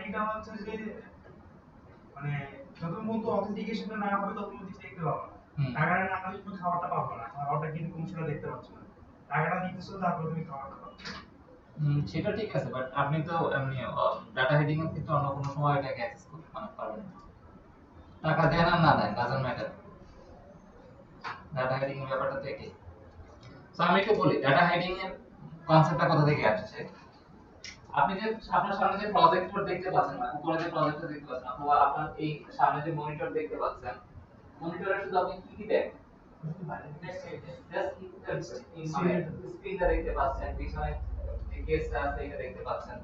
এটা হচ্ছে যে মানে যত মতো অথেন্টিকেশনটা না হবে তত মতো দেখতে পাবো না। টাকাটা না দিলে তুমি খাবারটা পাবো না, খাবারটা কিন্তু তুমি সেটা দেখতে পাচ্ছ না। টাকাটা দিতেছো তারপর তুমি খাবারটা পাচ্ছ। সেটা ঠিক আছে, বাট আপনি তো এমনি ডাটা হাইডিং এর ক্ষেত্রে অন্য কোনো সময় এটাকে অ্যাক্সেস করতে পারবেন না। টাকা দেন আর না দেন ডাজন্ট ম্যাটার, ডাটা হাইডিং এর ব্যাপারটা তো একই। সো আমি একটু বলি ডাটা হাইডিং এর কনসেপ্টটা কোথা থেকে আসছে। আপনি যে আপনার সামনে যে প্রজেক্টর দেখতে পাচ্ছেন, মানে উপরে যে প্রজেক্টর দেখতে পাচ্ছেন, অথবা আপনার এই সামনে যে মনিটর দেখতে পাচ্ছেন, মনিটরে শুধু আপনি কি কি দেখেন? জাস্ট স্ক্রিনটা দেখতে পাচ্ছেন, পিছনে যে কেসটা আছে এটা দেখতে পাচ্ছেন।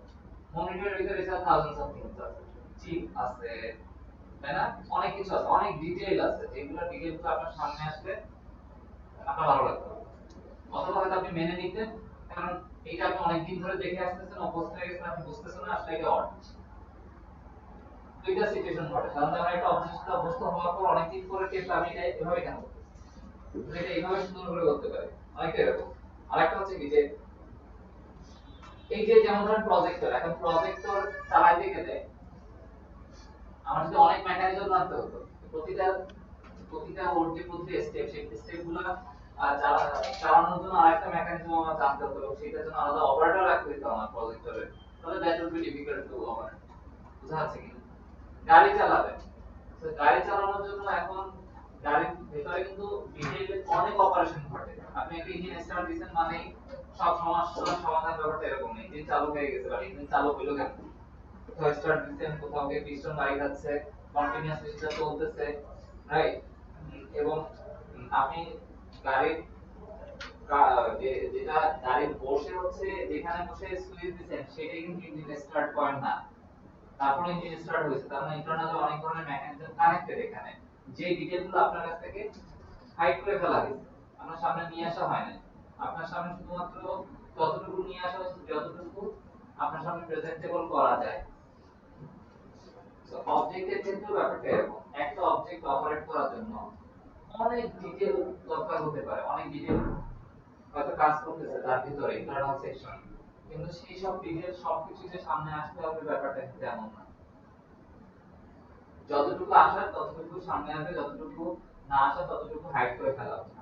মনিটরের ভিতরে এছাড়া থাউজেন্ডস অফ থিংস আছে, চিপ আছে, তাই না? অনেক কিছু আছে, অনেক ডিটেইল আছে, যেগুলো ডিটেইলগুলো আপনার সামনে আসলে আপনার ভালো লাগবে, অথবা হয়তো আপনি মেনে নিতেন, কারণ এইটা আপনি অনেকদিন ধরে দেখে আসতেছেন, অভ্যস্ত হয়ে গেছেন, আপনি বুঝতেছেন না আসলে এটা অড। দুইটা সিচুয়েশন ঘটে সাধারণত, আমরা একটা অবজেক্টে অভ্যস্ত হওয়ার পর অনেকদিন পরে টেস্ট আমি এটা এভাবে কেন করতেছি, এটা এইভাবে সুন্দর করে করতে পারি, অনেকটা এরকম। আরেকটা হচ্ছে কি যে এই যে যেমন ধরেন প্রজেক্টর, এখন প্রজেক্টর চালাইতে গেলে আমার যদি অনেক মেকানিজম জানতে হতো, প্রতিটা প্রতিটা ওর যে প্রতিটা স্টেপ, সেই স্টেপগুলো চালানোর জন্য আরেকটা মেকানিজম আমার জানতে হতো, এবং সেটার জন্য আলাদা অপারেটর রাখতে হতো আমার প্রজেক্টরে, তাহলে that will be difficult to operate. বুঝা যাচ্ছে কি? গাড়ি চালাবে, তো গাড়ি চালানোর জন্য এখন গাড়ির ভেতরে কিন্তু ডিটেইলে অনেক অপারেশন ঘটে। আপনি একটা ইঞ্জিন স্টার্ট দিবেন মানে সব সমস্যার সমাধান, ব্যাপারটা এরকম নেই। ইঞ্জিন চালু হয়ে গেছে, বাট ইঞ্জিন চালু হলো কেন? কোথাও স্টার্ট দিচ্ছেন, কোথাও গিয়ে পিস্টন বাইরে যাচ্ছে, কন্টিনিউয়াসলি সেটা চলতেছে, রাইট? এবং আপনি গাড়ির যেটা গাড়ির বসে হচ্ছে, যেখানে বসে সুইচ দিচ্ছেন সেটাই কিন্তু ইঞ্জিন স্টার্ট পয়েন্ট না, তারপর ইঞ্জিন স্টার্ট হয়েছে, তার মানে ইন্টারনালি অনেক ধরনের মেকানিজম কানেক্টেড এখানে, যে ডিটেইলগুলো আপনার কাছ থেকে হাইড করে ফেলা হয়েছে, আপনার সামনে নিয়ে আসা হয় না। আপনার সামনে শুধুমাত্র ততটুকু নিয়ে আসা হয়েছে যতটুকু আপনার সামনে প্রেজেন্টেবল করা যায়। সো অবজেক্টের ক্ষেত্রে ব্যাপারটা এরকম, একটা অবজেক্ট অপারেট করার জন্য অনেক ডিটেইল দরকার হতে পারে, অনেক ডিটেইল হয়তো কাজ করতেছে তার ভিতরে ইন্টারনাল সেকশন, কিন্তু সেই সব ডিটেইল সবকিছু যে সামনে আসতে হবে ব্যাপারটা কিন্তু এমন না। যতটুকু আসার ততটুকু সামনে আসবে, যতটুকু না আসা ততটুকু হাইড করে ফেলা হবে।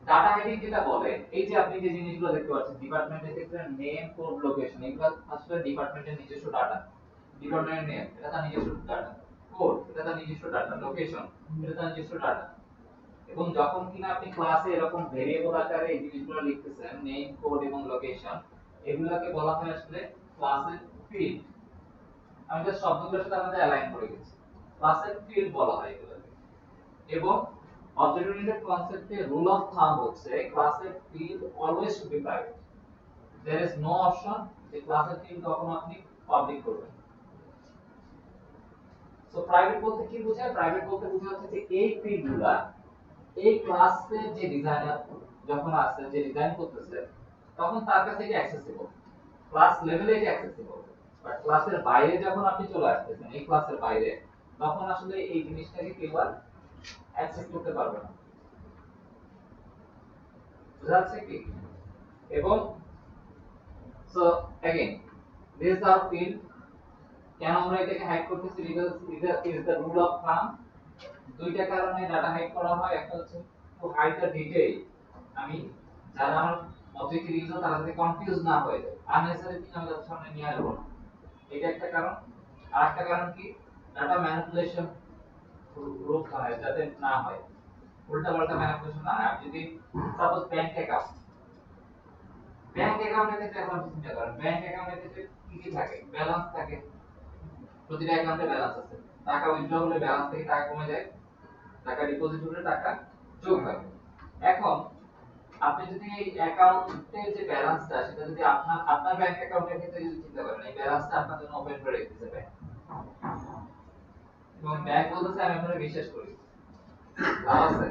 ডাটা হেডিং যেটা বলে, এই যে আপনি যে জিনিসগুলো দেখতে পাচ্ছেন ডিপার্টমেন্টের ক্ষেত্রে নেম, কোড, লোকেশন, এগুলো আসলে ডিপার্টমেন্টের নিজস্ব ডাটা। ডিপার্টমেন্টের নেম এটা তার নিজস্ব ডাটা, কোড এটা তার নিজস্ব ডাটা, লোকেশন এটা তার নিজস্ব ডাটা। এবং যখন কিনা আপনি ক্লাসে এরকম ভেরিয়েবল আকারে এই জিনিসগুলো লিখতেছেন নেম, কোড এবং লোকেশন, এগুলোকে বলা হয় আসলে ক্লাসের ফিল্ড। আমি জাস্ট শব্দগুলোর সাথে আমাদের অ্যালাইন করে গেছি, ক্লাসের ফিল্ড বলা হয় এগুলোকে। এবং অবজেক্ট ওরিয়েন্টেড কনসেপ্টে রুল অফ থাম্ব হচ্ছে ক্লাসের field always should be private. There is no option যে ক্লাসের ফিল্ড কখনো আপনি পাবলিক করবেন। সো প্রাইভেট বলতে কি বোঝায়? প্রাইভেট বলতে বোঝাচ্ছে যে এই ফিল্ডগুলা এই ক্লাসের যে ডিজাইনার যখন আসছে, যে ডিজাইন করতেছে, তখন তার কাছে এটা অ্যাক্সেসিবল, ক্লাস লেভেলে এটা অ্যাক্সেসিবল। বাট ক্লাসের বাইরে যখন আপনি চলে আসতেছেন, এই ক্লাসের বাইরে, তখন আসলে এই জিনিসটাকে কেউ আর অ্যাক্সেস করতে পারবে না। বুঝা যাচ্ছে কি? এবং সো अगेन দিস আর ফিল্ড। কেন আমরা এটাকে হাইড করতেছি? Because is the rule of thumb. দুইটা কারণে ডাটা হাইড করা হয়। একটা হচ্ছে টু হাইড দ্য ডিটেইল, আমি যারা আমার অবজেক্ট ইউজার তারা যাতে কনফিউজ না হয়ে যায়, আননেসেসারি থিং আমি তাদের সামনে নিয়ে আসবো না, এটা একটা কারণ। আর একটা কারণ কি? ডাটা ম্যানিপুলেশন রোধ হয় যাতে না হয়, উল্টা পাল্টা ম্যানিপুলেশন না হয়। আপনি যদি সাপোজ ব্যাংক অ্যাকাউন্টের ক্ষেত্রে এখন চিন্তা করেন, ব্যাংক অ্যাকাউন্টের ক্ষেত্রে কি কি থাকে? ব্যালেন্স থাকে, প্রতিটা অ্যাকাউন্টে ব্যালেন্স আছে। টাকা উইথড্র হলে ব্যালেন্স থেকে টাকা কমে যায়, টাকা ডিপোজিট হলে টাকা যোগ হয়। এখন আপনি যদি এই অ্যাকাউন্টের যে ব্যালেন্সটা, সেটা যদি আপনার ব্যাংক অ্যাকাউন্টের ক্ষেত্রে যদি চিন্তা করেন, এই ব্যালেন্সটা আপনার জন্য ওপেন করে রেখেছে ব্যাংক, এবং ব্যাংক বলতেছে আমি আপনাকে বিশ্বাস করি, লাভ আছে,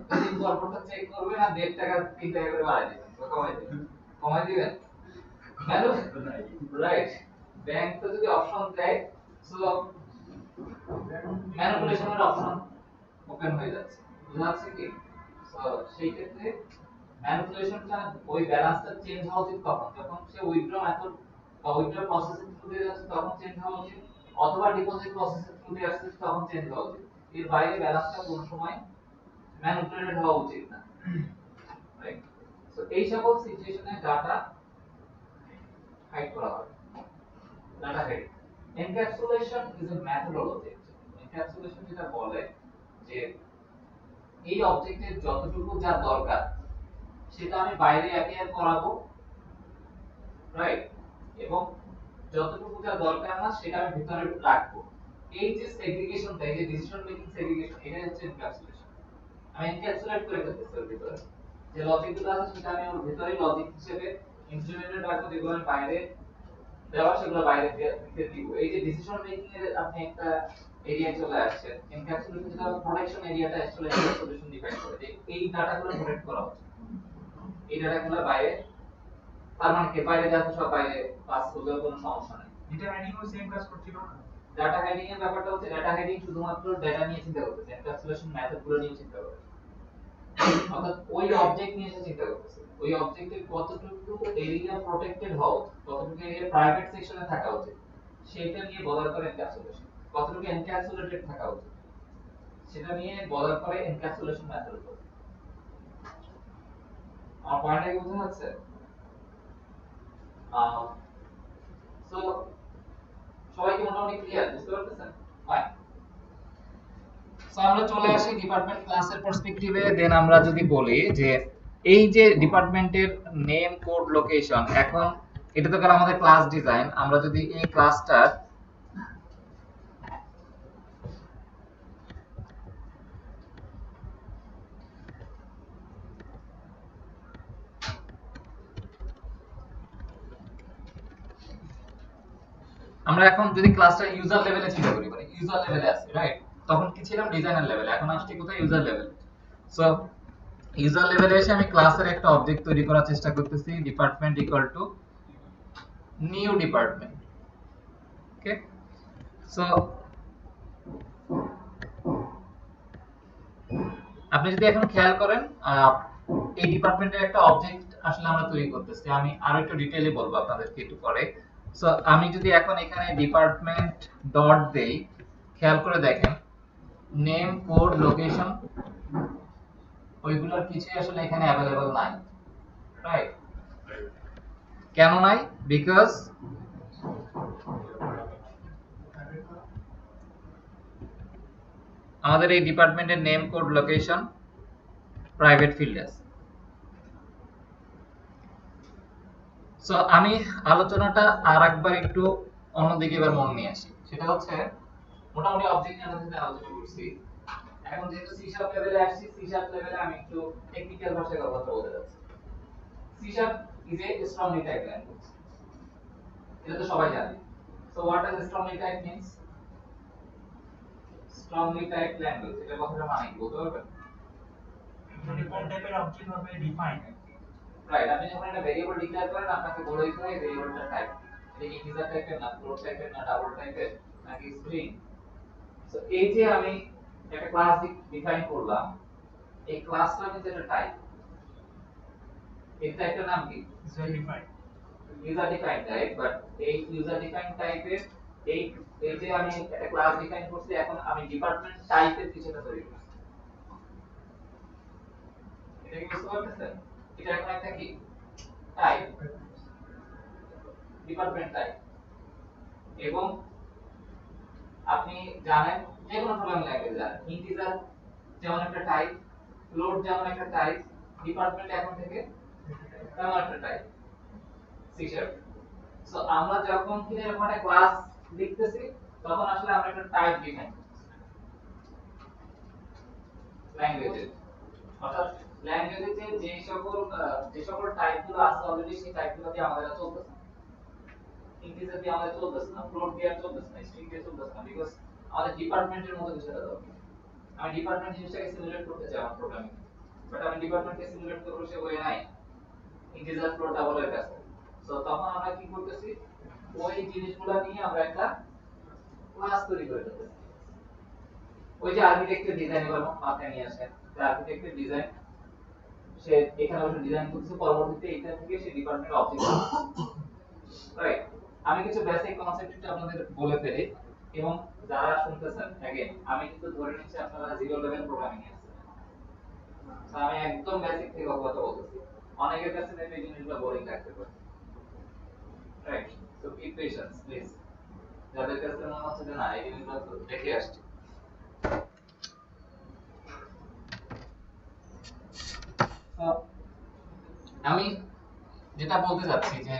যদি গল্পটা চেক করবে না 1.5 টাকা 3 টাকা করে বাড়াই দিবেন, কমাই দিবেন কেন? রাইট, ব্যাংক তো যদি অপশন দেয়, সো ম্যানিপুলেশনের অপশন ওপেন হয়ে যাচ্ছে। বুঝা যাচ্ছে কি? সো সেই ক্ষেত্রে ম্যানিপুলেশনটা, ওই ব্যালেন্সটা চেঞ্জ হওয়া উচিত কখন? যখন সে উইথড্র মেথড বা উইথড্র প্রসেসিং থ্রু দিয়ে যাচ্ছে তখন চেঞ্জ হওয়া উচিত, অথবা ডিপোজিট প্রসেসিং থ্রু দিয়ে আসছে তখন চেঞ্জ হওয়া উচিত। এর বাইরে ব্যালেন্সটা কোনো সময় ম্যানিপুলেটেড হওয়া উচিত না, রাইট? সো এই সকল সিচুয়েশনে ডাটা হাইড করা হয়। Data hide encapsulation is a methodology. Encapsulation যেটা বলে যে এই অবজেক্টের যতটুকু যা দরকার সেটা আমি বাইরে অ্যাপিয়ার করাবো, রাইট, এবং যতটুকু যা দরকার না সেটা আমি ভিতরে রাখবো। এই যে সেগ্রিগেশনটা, এই যে ডিসিশন মেকিং সেগ্রিগেশন, এটা হচ্ছে এনক্যাপসুলেশন। আমি এনক্যাপসুলেট করে ফেলতেছি ওর ভিতরে, যে লজিকগুলো আছে সেটা আমি ওর ভিতরেই লজিক হিসেবে ইনস্ট্রুমেন্টেড রাখবো, যেগুলো আমি বাইরে দেওয়া সেগুলো বাইরে দিতে দিব। এই যে ডিসিশন মেকিং এর আপনি একটা এরিয়া চলে আসছে, এনক্যাপসুলেশন যেটা প্রোটেকশন এরিয়াটা অ্যাকচুয়ালি এনক্যাপসুলেশন ডিফাইন করে যে এই ডাটাগুলো প্রোটেক্ট করা হচ্ছে, এই ডাটাগুলো বাইরে, তার মানে কি বাইরে যাচ্ছে সব বাইরে পাস করলে কোনো সমস্যা নেই। এটা হাইডিং ও সেম কাজ করছিল না। ডাটা হাইডিং এর ব্যাপারটা হচ্ছে ডাটা হাইডিং শুধুমাত্র ডেটা নিয়ে চিন্তা করতেছে, এনক্যাপসুলেশন মেথড গুলো নিয়ে চিন্তা করে, অর্থাৎ ওই অবজেক্ট নিয়ে সে চিন্তা করতেছে, ওই অবজেক্টের কতটুকু এরিয়া প্রোটেক্টেড হওয়া উচিত, কতটুকু এরিয়া প্রাইভেট সেকশনে থাকা উচিত, সেটা নিয়ে বলার করে এনক্যাপসুলেশন। কতটুকু এনক্যাপসুলেটেড থাকা উচিত সেটা নিয়ে বলার করে এনক্যাপসুলেশন মেথড। আমার পয়েন্টটা কি বোঝা যাচ্ছে? সো সবাই কি মোটামুটি ক্লিয়ার? বুঝতে পারতেছেন? ফাইন। সো আমরা চলে আসি ডিপার্টমেন্ট ক্লাসের পার্সপেক্টিভে। দেন আমরা যদি বলি যে এই যে ডিপার্টমেন্টের নেম, কোড, লোকেশন, এখন এটা তো গেল আমাদের ক্লাস ডিজাইন। আমরা যদি এই ক্লাসটার আমরা এখন যদি ক্লাসটা ইউজার লেভেলে চিন্তা করি, মানে ইউজার লেভেলে আছে, রাইট? তখন কি ছিলাম? ডিজাইনার লেভেলে। এখন আসছি কোথায়? ইউজার লেভেলে। সো ইউজার লেভেলে এসে আমি ক্লাসের একটা অবজেক্ট তৈরি করার চেষ্টা করতেছি, department equal to new department. Okay, so আপনি যদি এখন খেয়াল করেন এই ডিপার্টমেন্টের একটা অবজেক্ট আসলে আমরা তৈরি করতেছি। আমি আরো একটু ডিটেইলে বলবো আপনাদেরকে একটু পরে। সো আমি যদি এখন এখানে ডিপার্টমেন্ট ডট দেই, খেয়াল করে দেখেন নেম, কোড, লোকেশন, ওইগুলোর কিছুই আসলে এখানে অ্যাভেলেবল নাই, রাইট? কেন নাই? বিকজ আমাদের এই ডিপার্টমেন্টের name, code, location, private field আছে। সো আমি আলোচনাটা আর একবার একটু অন্যদিকে এবার মন নিয়ে আসি। সেটা হচ্ছে মোটামুটি অবজেক্ট অ্যানালিসিস আলোচনা করছি। এখন যেহেতু সি শার্প লেভেলে আসছি, সি শার্প লেভেলে আমি একটু টেকনিক্যাল ভাষায় কথা বলতে যাচ্ছি। C sharp is a strongly type language, এটা তো সবাই জানে। So what does strongly type means? Strongly type language এটা কথাটা মানে কি বলতে পারবেন? মানে কোন টাইপের অবজেক্ট হবে ডিফাইন। রাইট, আপনি যখন একটা ভেরিয়েবল ডিক্লেয়ার করেন আপনাকে বলে দিতে হয় ভেরিয়েবলটার টাইপ। এটা কি ইন্টিজার টাইপের, না ফ্লোট টাইপের, না ডাবল টাইপের, নাকি স্ট্রিং? সো এই যে আমি একটা ক্লাস ডিফাইন করলাম, এই ক্লাসটা কিন্তু একটা টাইপ। এই টাইপের নাম কি? Define. User define type. But এই ইউজার ডিফাইন টাইপের এই এই যে আমি একটা ক্লাস ডিফাইন করছি, এখন আমি ডিপার্টমেন্ট টাইপের কিছুটা তৈরি করছি। এটা কি বুঝতে পারতেছেন? এটা এখন একটা কি টাইপ, ডিপার্টমেন্ট টাইপ। এবং আপনি জানেন যে কোনো প্রোগ্রামিং ল্যাঙ্গুয়েজ জানেন, ইন্টিজার যেমন একটা টাইপ, ফ্লোট যেমন একটা টাইপ, ডিপার্টমেন্ট এখন থেকে তেমন একটা টাইপ। C sharp. সো আমরা যখন কি এরকম একটা ক্লাস লিখতেছি, তখন আসলে আমরা একটা টাইপ ডিফাইন করছি ল্যাঙ্গুয়েজে। অর্থাৎ ল্যাঙ্গুয়েজে যে সকল টাইপগুলো আছে অলরেডি, সেই টাইপগুলো দিয়ে আমাদের চলতেছে। ইন্টিজার দিয়ে আমাদের চলতেছে না, ফ্লোট দিয়ে চলতেছে না, স্ট্রিং দিয়ে চলতেছে না, বিকজ আমাদের ডিপার্টমেন্টের মতো কিছু দরকার। আমি ডিপার্টমেন্ট জিনিসটাকে সিমুলেট করতে চাই আমার প্রোগ্রামিং, বাট আমি ডিপার্টমেন্টকে সিমুলেট করব সে ওয়ে নাই, ইন্টিজার ফ্লোট ডাবল এর কাছে। সো তখন আমরা কি করতেছি, ওই জিনিসগুলো নিয়ে আমরা একটা ক্লাস তৈরি করে ফেলতেছি। ওই যে আর্কিটেক্টের ডিজাইন এবার মাথায় নিয়ে আসেন, যে আর্কিটেক্টের ডিজাইন সে এখানে বসে ডিজাইন করছে, পরবর্তীতে এটা থেকে সে ডিপার্টমেন্ট অবজেক্ট, রাইট? আমি কিছু বেসিক কনসেপ্ট একটু আপনাদের বলে ফেলি, এবং যারা শুনতেছেন अगेन আমি কিন্তু ধরে নিচ্ছি আপনারা জিরো লেভেল প্রোগ্রামিং এ আছেন। তো আমি একদম বেসিক থেকে কথা বলতেছি, অনেকের কাছে মেবি এই জিনিসগুলো বোরিং লাগতে পারে, right? So keep patience please. যাদের কাছে মনে হচ্ছে যে না এই জিনিসগুলো তো দেখে আসছি। আমি যেটা বলতে যাচ্ছি যে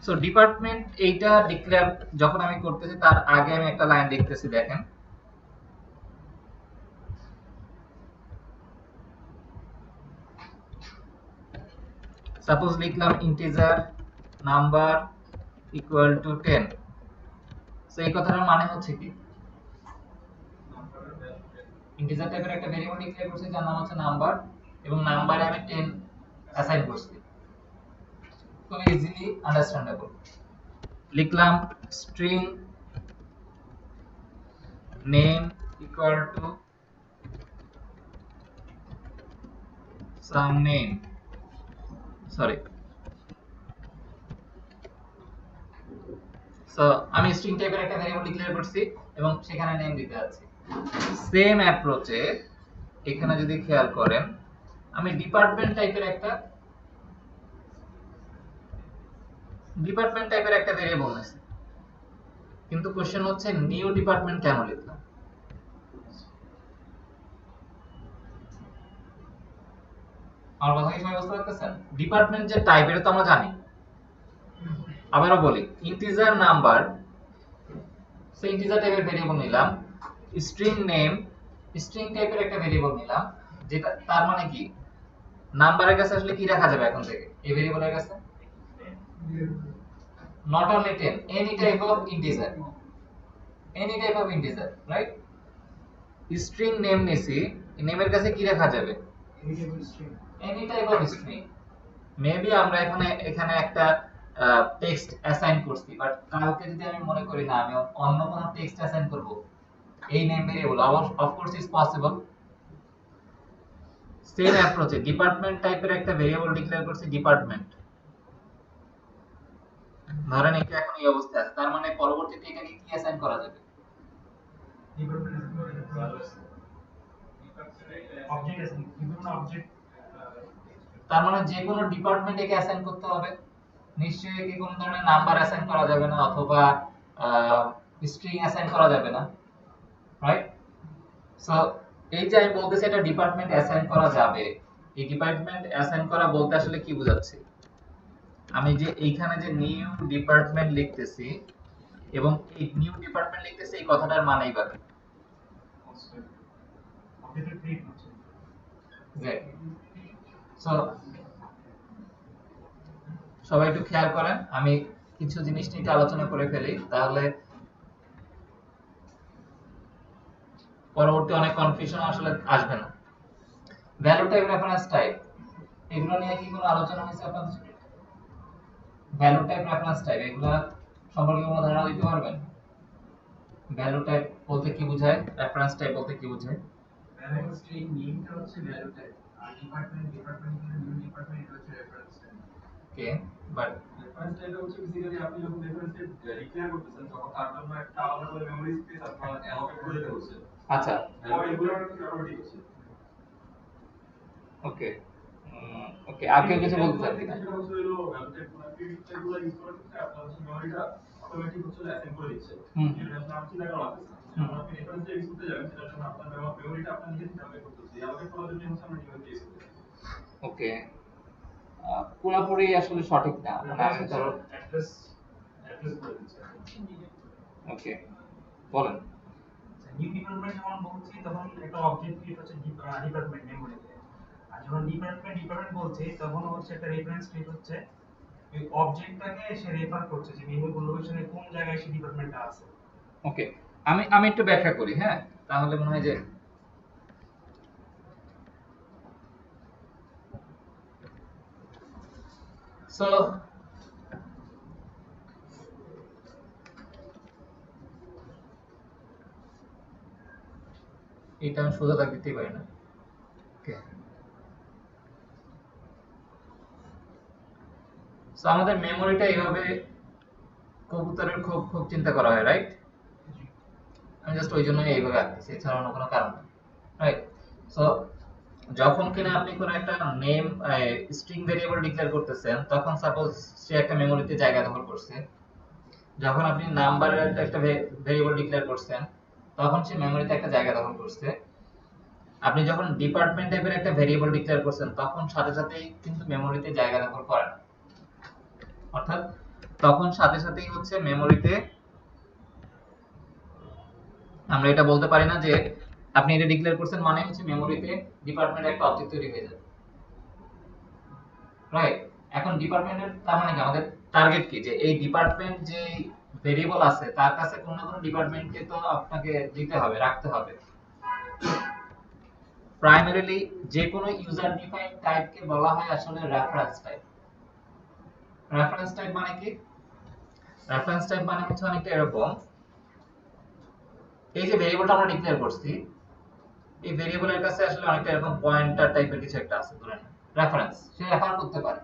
সো ডিপার্টমেন্ট এইটা ডিক্লেয়ার যখন আমি করতেছি, তার আগে আমি একটা লাইন লিখতেছি, দেখেন সাপোজ লিখলাম integer number equal to 10। So এই কথাটার মানে হচ্ছে কি, ইন্টিজার টাইপের একটা ভেরিয়েবল ডিক্লেয়ার করছি যার নাম হচ্ছে নাম্বার, এবং নাম্বারে আমি 10 অ্যাসাইন করছি। খুব ইজিলি আন্ডারস্ট্যান্ডেবল। লিখলাম string name equal to some name, sorry. So আমি স্ট্রিং টাইপের একটা ভেরিয়েবল ডিক্লেয়ার করছি এবং সেখানে নেম দিতে যাচ্ছি। সেম অ্যাপ্রোচে এখানে যদি খেয়াল করেন, আমি ডিপার্টমেন্ট টাইপের একটা ভেরিয়েবল নিয়েছি, কিন্তু কোশ্চেন হচ্ছে নিউ ডিপার্টমেন্ট কেন লিখলাম? আমার কথা কি সবাই বুঝতে পারতেছেন? ডিপার্টমেন্ট যে টাইপ এটা তো আমরা জানি। আবারও বলি, ইন্টিজার নাম্বার, সো ইন্টিজার টাইপের ভেরিয়েবল নিলাম, স্ট্রিং নেম স্ট্রিং টাইপের একটা ভেরিয়েবল নিলাম, যেটা তার মানে কি নাম্বারের কাছে আসলে কি রাখা যাবে এখন থেকে এই ভেরিয়েবলের কাছে? not only 10, any type of integer, right? string name নিছি, নেমের কাছে কি রাখা যাবে? any type of string। Maybe আমরা এখানে একটা টেক্সট অ্যাসাইন করছি, বাট কালকে যদি আমি মনে করি না আমি অন্য কোনো টেক্সট অ্যাসাইন করব এই name variable, of course is possible. Same অ্যাপ্রোচে ডিপার্টমেন্ট টাইপের একটা ভেরিয়েবল ডিক্লেয়ার করছি ডিপার্টমেন্ট, ধরেন এটা এখন এই অবস্থায় আছে, তার মানে পরবর্তীতে এটাকে কি অ্যাসাইন করা যাবে? তার মানে যে কোনো ডিপার্টমেন্টে কে অ্যাসাইন করতে হবে, নিশ্চয়ই কি কোনো ধরনের নাম্বার অ্যাসাইন করা যাবে না অথবা স্ট্রিং অ্যাসাইন করা যাবে না, রাইট? সো এই যে আমি বলতেছি এটা ডিপার্টমেন্ট অ্যাসাইন করা যাবে, এই ডিপার্টমেন্ট অ্যাসাইন করা বলতে আসলে কি বোঝাচ্ছি? আমি যে এইখানে যে নিউ ডিপার্টমেন্ট লিখতেছি এবং এই নিউ ডিপার্টমেন্ট লিখতেছি, এই কথাটার মানেই বা সো সবাই একটু খেয়াল করেন, আমি কিছু জিনিস নিয়ে আলোচনা করে ফেলি, তাহলে পরবর্তী অনেক কনফিউশন আসলে আসবে না। ভ্যালু টাইপ, রেফারেন্স টাইপ, এগুলো নিয়ে কি কোনো আলোচনা হয়েছে আপনাদের সাথে? ভ্যালু টাইপ, রেফারেন্স টাইপ, এগুলো সম্পর্কে কোনো ধারণা দিতে পারবেন? ভ্যালু টাইপ বলতে কি বোঝায়, রেফারেন্স টাইপ বলতে কি বোঝায়? ভ্যালু স্ট্রিং নেমটা হচ্ছে ভ্যালু টাইপ, আর ডিপার্টমেন্ট নিউ ডিপার্টমেন্ট এটা হচ্ছে reference type. Okay, but reference type হচ্ছে বেসিক্যালি আপনি যখন রেফারেন্স টাইপ ডিক্লেয়ার করতেছেন তখন তার জন্য একটা আলাদা করে মেমরি স্পেস আপনার অ্যালোকেট করে দিতে হচ্ছে। আচ্ছা, এগুলো কিন্তু অটোমেটিক হচ্ছে। ওকে ওকে, আর কেউ কিছু বলতে চান কিনা? সেটা হচ্ছে হলো ভ্যালু টাইপ টাইপগুলো ইউজ করার ক্ষেত্রে আপনার হচ্ছে মেমরিটা অটোমেটিক হচ্ছে অ্যাসাইন করে দিচ্ছে। এটা আপনার চিন্তা করা লাগছে না। আপনি রেফারেন্স টাইপ ইউজ করতে যাবেন সেটার জন্য আপনার মেমরিটা আপনার নিজে থেকে অ্যালোকেট করতে হচ্ছে। অ্যালোকেট করার জন্য হচ্ছে আমরা নিউ কেস করতে। ওকে, পুরোপুরি আসলে সঠিক না, মানে আমি ধরো অ্যাড্রেস করে দিচ্ছে। ওকে বলেন। নিউ ডিপার্টমেন্ট যখন বলছি তখন একটা অবজেক্ট ক্রিয়েট হচ্ছে ডিপার্টমেন্ট মেমরিতে, আর যখন ডিপার্টমেন্ট বলছি তখন হচ্ছে একটা রেফারেন্স ক্রিয়েট হচ্ছে, ওই অবজেক্টটাকে সে রেফার করছে যে মেমরি লোকেশনে কোন জায়গায় সেই ডিপার্টমেন্টটা আছে। ওকে, আমি একটু ব্যাখ্যা করি, হ্যাঁ, তাহলে মনে হয় যে সো এটা আমি সোজা দাগ দিতেই পারি না। ওকে, সো আমাদের মেমোরিটা এইভাবে কবুতরের খুব খুব চিন্তা করা হয়, রাইট? আমি জাস্ট ওই জন্যই এইভাবে আঁকতেছি, এছাড়া অন্য কোনো কারণ নেই, রাইট? সো যখন কিনা আপনি কোনো একটা নেম স্ট্রিং ভেরিয়েবল ডিক্লেয়ার করতেছেন, তখন সাপোজ সে একটা মেমোরিতে জায়গা দখল করছে। যখন আপনি নাম্বারের একটা ভেরিয়েবল ডিক্লেয়ার করছেন, তখন সে মেমোরিতে একটা জায়গা দখল করছে। আপনি যখন ডিপার্টমেন্ট টাইপের একটা ভেরিয়েবল ডিক্লেয়ার করছেন, তখন সাথে সাথেই কিন্তু মেমোরিতে জায়গা দখল করে না, অর্থাৎ তখন সাথে সাথেই হচ্ছে মেমোরিতে আমরা এটা বলতে পারি না যে আপনি এটা ডিক্লেয়ার করছেন মানে হচ্ছে মেমোরিতে ডিপার্টমেন্ট একটা অবজেক্ট তৈরি হয়ে যাবে, রাইট? এখন ডিপার্টমেন্টের তার মানে কি, আমাদের টার্গেট কি, যে এই ডিপার্টমেন্ট যে ভেরিয়েবল আছে তার কাছে কোন না কোন ডিপার্টমেন্টকে তো আপনাকে দিতে হবে, রাখতে হবে। প্রাইমারিলি যে কোনো ইউজার ডিফাইন্ড টাইপকে বলা হয় আসলে রেফারেন্স টাইপ। রেফারেন্স টাইপ মানে কি? রেফারেন্স টাইপ মানে হচ্ছে অনেকটা এরকম, এই যে ভেরিয়েবলটা আমরা ডিক্লেয়ার করছি, এই ভেরিয়েবলের কাছে আসলে অনেকটা এরকম পয়েন্টার টাইপের কিছু একটা আছে, ধরেন রেফারেন্স, সে রেফার করতে পারে।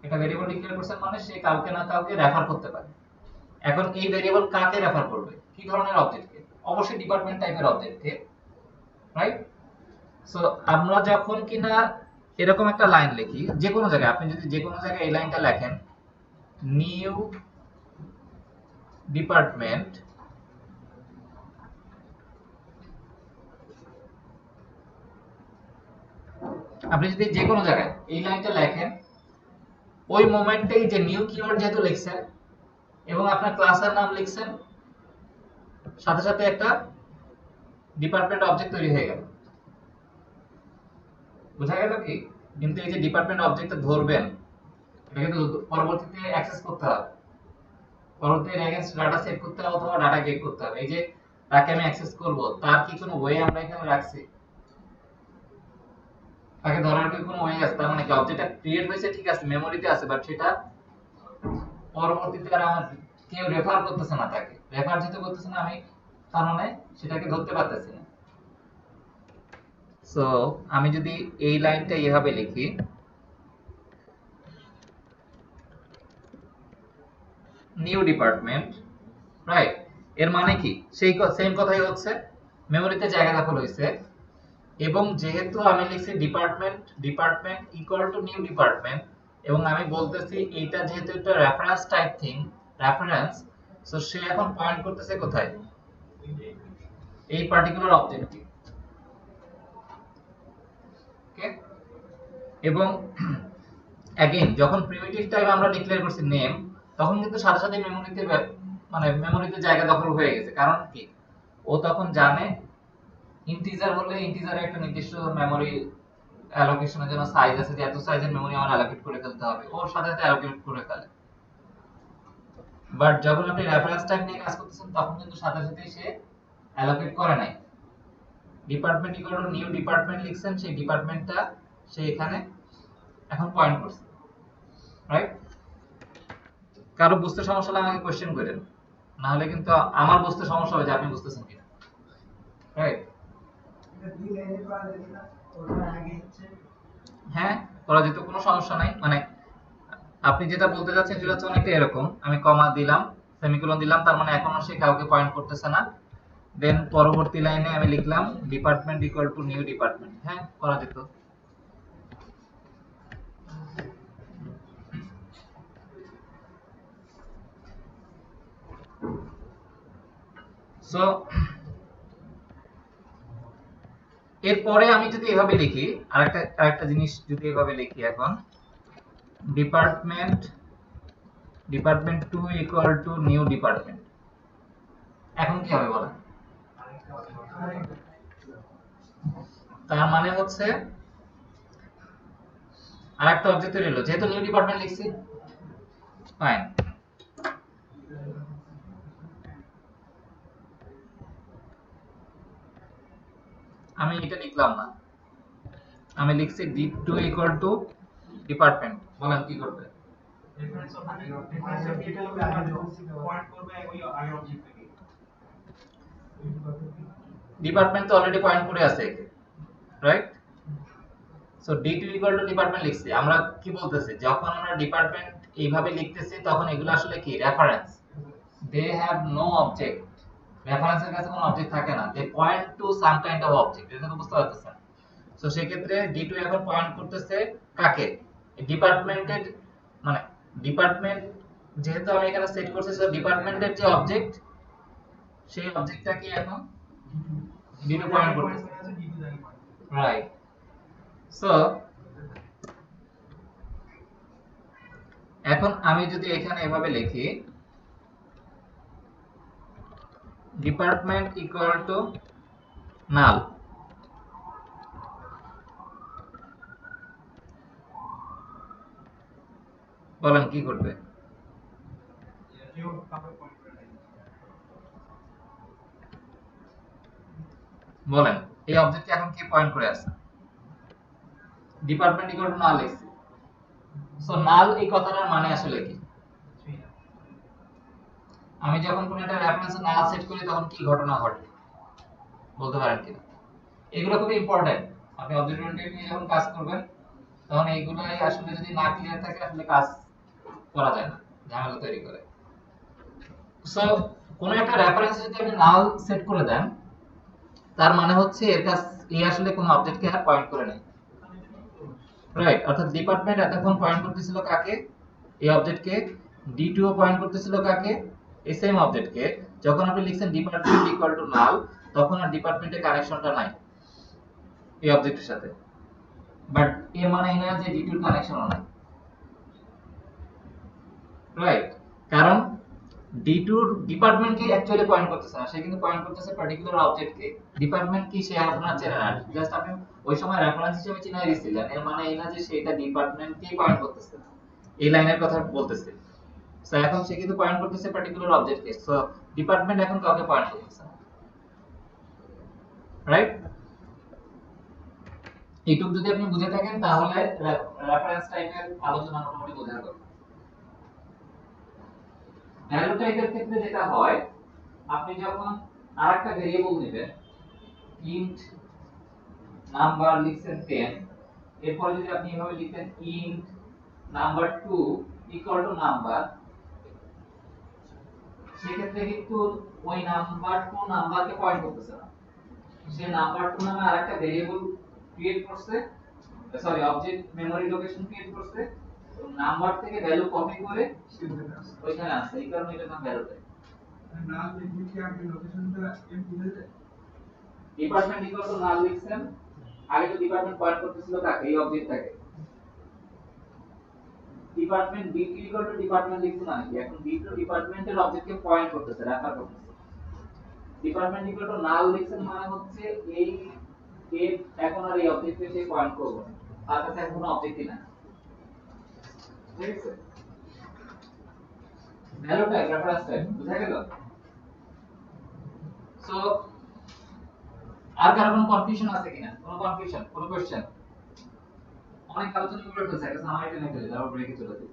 এটা ভেরিয়েবল ডিক্লেয়ার করছেন মানে সে কাউকে না কাউকে রেফার করতে পারে। এখন এই ভেরিয়েবল কাকে রেফার করবে, কি ধরনের অবজেক্টকে? অবশ্যই ডিপার্টমেন্ট টাইপের অবজেক্টকে, রাইট? সো আমরা যখন কিনা এরকম একটা লাইন লিখি যে কোনো জায়গায়, আপনি যদি যে কোনো জায়গায় এই লাইনটা লেখেন, নিউ ডিপার্টমেন্ট আপনি যদি যে কোনো জায়গায় এই লাইনটা লেখেন, ওই মোমেন্টেই যে নিউ কিওয়ার্ড যেহেতু লিখছেন এবং আপনার ক্লাসের নাম লিখছেন, সাথে সাথে একটা ডিপার্টমেন্ট অবজেক্ট তৈরি হয়ে গেল। বোঝা গেল কি? কিন্তু এই যে ডিপার্টমেন্ট অবজেক্টটা ধরবেন, এটা কিন্তু পরবর্তীতে অ্যাক্সেস করতে হবে, পরবর্তীতে এগেইনস্ট ডাটা সেট করতে হবে অথবা ডাটা গেট করতে হবে। এই যে তাকে আমি অ্যাক্সেস করব, তার কি কোনো ওয়ে আমরা এখানে রাখছি? তাকে ধরার কি কোনো ওয়ে আছে? তার মানে কি অবজেক্টটা ক্রিয়েট হয়েছে, ঠিক আছে, মেমোরিতে আছে, বাট সেটা পরবর্তীতে আর আমার কেউ রেফার করতেছে না, তাকে রেফার যেতে করতেছে না আমি, তার মানে সেটাকে ধরতে পারতেছি না। সো আমি যদি এই লাইনটা এইভাবে লিখি, নিউ ডিপার্টমেন্ট, রাইট, এর মানে কি সেই সেম কথাই হচ্ছে, মেমোরিতে জায়গা দখল হয়েছে। এবং যেহেতু আমি লিখছি department department equal to new department, এবং আমি বলতেছি এইটা যেহেতু একটা reference type thing, reference, so সে এখন পয়েন্ট করতেছে কোথায়, এই পার্টিকুলার অবজেক্টে। ওকে, এবং अगेन যখন প্রিমিটিভ টাইপ আমরা ডিক্লেয়ার করছি নেম, তখন কিন্তু সাথে সাথে মেমোরিতে মানে মেমোরিতে জায়গা দখল হয়ে গেছে। কারণ কি, ও তখন জানে ইন্টিজার হলে ইন্টিজারে একটা নির্দিষ্ট মেমোরি অ্যালোকেশনের জন্য সাইজ আছে, যে এত সাইজের মেমোরি আমার অ্যালোকেট করে ফেলতে হবে, ওর সাথে সাথে অ্যালোকেট করে ফেলে। বাট যখন আপনি রেফারেন্স টাইপ নিয়ে কাজ করতেছেন, তখন কিন্তু সাথে সাথে সে অ্যালোকেট করে নাই। Department equal to new department লিখছেন, সেই ডিপার্টমেন্টটা সে এখানে এখন পয়েন্ট করছে, রাইট? কারো বুঝতে সমস্যা হলে আমাকে কোশ্চেন করেন, না হলে কিন্তু আমার বুঝতে সমস্যা হবে যে আপনি বুঝতেছেন কিনা, রাইট? হ্যাঁ, করা যেত, কোনো সমস্যা নাই। মানে আপনি যেটা বলতে যাচ্ছেন সেটা হচ্ছে অনেকটা এরকম, আমি কমা দিলাম, সেমিকোলন দিলাম, তার মানে এখনো সে কাউকে পয়েন্ট করতেছে না। দেন পরবর্তী লাইনে আমি লিখলাম department equal to new department. হ্যাঁ, করা যেত। সো এরপরে আমি যদি এভাবে লিখি, আরেকটা জিনিস যদি এভাবে লিখি, এখন department 2 equal to new department, এখন কি হবে বলেন? তার মানে হচ্ছে আরেকটা অবজেক্ট তৈরি হলো, যেহেতু নিউ ডিপার্টমেন্ট লিখছি, ফাইন। আমি এটা লিখলাম না, আমি লিখছি d2 ইকুয়াল টু ডিপার্টমেন্ট। বলেন কি করবে? রেফারেন্স অফ এটা পয়েন্ট করবে ওই আগের অবজেক্ট থেকে। ডিপার্টমেন্ট তো অলরেডি পয়েন্ট করে আছে, right? So d2 equal to department লিখছি। আমরা কি বলতেছি, যখন আমরা ডিপার্টমেন্ট এইভাবে লিখতেছি, তখন এগুলো আসলে কি reference, they have no object. রেফারেন্সের কাছে কোনো অবজেক্ট থাকে না, they point to some kind of object. এটা তো বুঝতে পারতেছেন। সো সেই ক্ষেত্রে d2 এখন পয়েন্ট করতেছে কাকে? ডিপার্টমেন্টের, মানে ডিপার্টমেন্ট যেহেতু আমি এখানে সেট করছি, সো ডিপার্টমেন্টের যে অবজেক্ট, সেই অবজেক্টটাকে এখন d2 পয়েন্ট করতেছে, রাইট? সো এখন আমি যদি এখানে এভাবে লিখি ডিপার্টমেন্ট ইকুয়াল টু নাল, বলেন কি করবে? বলেন এই অবজেক্টকে এখন কি পয়েন্ট করে আছে? ডিপার্টমেন্ট ইকুয়াল টু নাল লিখছি। সো নাল এই কথাটার মানে আসলে কি? আমি যখন কোনো একটা রেফারেন্সে নাল সেট করি, তখন কি ঘটনা ঘটে বলতে পারেন কিনা? এগুলো খুব ইম্পর্টেন্ট। আপনি অবজেক্ট ওরিয়েন্টেড নিয়ে যখন কাজ করবেন, তখন এইগুলাই আসলে যদি না ক্লিয়ার থাকে, আসলে কাজ করা যায় না, ঝামেলা তৈরি করে। সো কোনো একটা রেফারেন্সে যদি আপনি নাল সেট করে দেন, তার মানে হচ্ছে এর কাছে এই আসলে কোনো অবজেক্টকে আর পয়েন্ট করে নাই, রাইট? অর্থাৎ ডিপার্টমেন্ট এতক্ষণ পয়েন্ট করতেছিল কাকে? এই অবজেক্টকে। d2 ও পয়েন্ট করতেছিল কাকে? এই সেম অবজেক্টকে। যখন আপনি লিখছেন ডিপার্টমেন্ট ইকুয়াল টু নাল, তখন আর ডিপার্টমেন্টের কানেকশনটা নাই এই অবজেক্টের সাথে। বাট এর মানে এই না যে d2 এর কানেকশনও নাই, রাইট? কারণ d2 ডিপার্টমেন্টকে অ্যাকচুয়ালি পয়েন্ট করতেছে না, সে কিন্তু পয়েন্ট করতেছে পার্টিকুলার অবজেক্টকে। ডিপার্টমেন্ট কি সে আপনার চেনে না, জাস্ট আপনি ওই সময় রেফারেন্স হিসেবে চিনাই দিছিলেন, এর মানে এই না যে সেটা ডিপার্টমেন্টকেই পয়েন্ট করতেছে। এই লাইনের কথা বলতেছে। সো এখন সে কিন্তু পয়েন্ট করতেছে পার্টিকুলার অবজেক্টকে। সো ডিপার্টমেন্ট এখন কাউকে পয়েন্ট করতেছে না, রাইট? এইটুকু যদি আপনি বুঝে থাকেন, তাহলে রেফারেন্স টাইপের আলোচনা মোটামুটি বোঝা যাবে। ভ্যালু টাইপের ক্ষেত্রে যেটা হয়, আপনি যখন আরেকটা ভেরিয়েবল নেবেন, int নাম্বার লিখছেন 10, এরপরে যদি আপনি এভাবে লিখেন int number 2 equal to number, সেক্ষেত্রে কিন্তু ওই নাম্বার টু নাম্বারকে পয়েন্ট করতেছে না, সে নাম্বার টু নামে আরেকটা ভেরিয়েবল ক্রিয়েট করছে, sorry object memory location create করছে, নাম্বার থেকে ভ্যালু কপি করে ওইখানে আসছে, এই কারণে এটা নাম ভ্যালু টাইপ। নাম লিখে আপনি লোকেশনটা এমপি হয়ে যায়। ডিপার্টমেন্ট ইকুয়াল টু নাল লিখছেন, আগে তো ডিপার্টমেন্ট পয়েন্ট করতেছিল কাকে, এই অবজেক্টটাকে। Department B equal to department লিখছেন নাকি, এখন বি টু ডিপার্টমেন্টের অবজেক্টকে পয়েন্ট করতেছে, রেফার করতেছে। ডিপার্টমেন্ট ইকুয়াল টু নাল লিখছেন মানে হচ্ছে এই এ এখন আর এই অবজেক্টে সে পয়েন্ট করবে না, তার কাছে এখন কোনো অবজেক্টই না, ঠিক আছে? ভ্যালু টাইপ, রেফারেন্স টাইপ, বুঝা গেল? সো আর কারো কোনো কনফিউশন আছে কিনা, কোনো কনফিউশন, কোনো কোশ্চেন? অনেক আলোচনা করে ফেলছে, এখন আমার এটা নিয়ে তারপর ব্রেকে চলে যাই।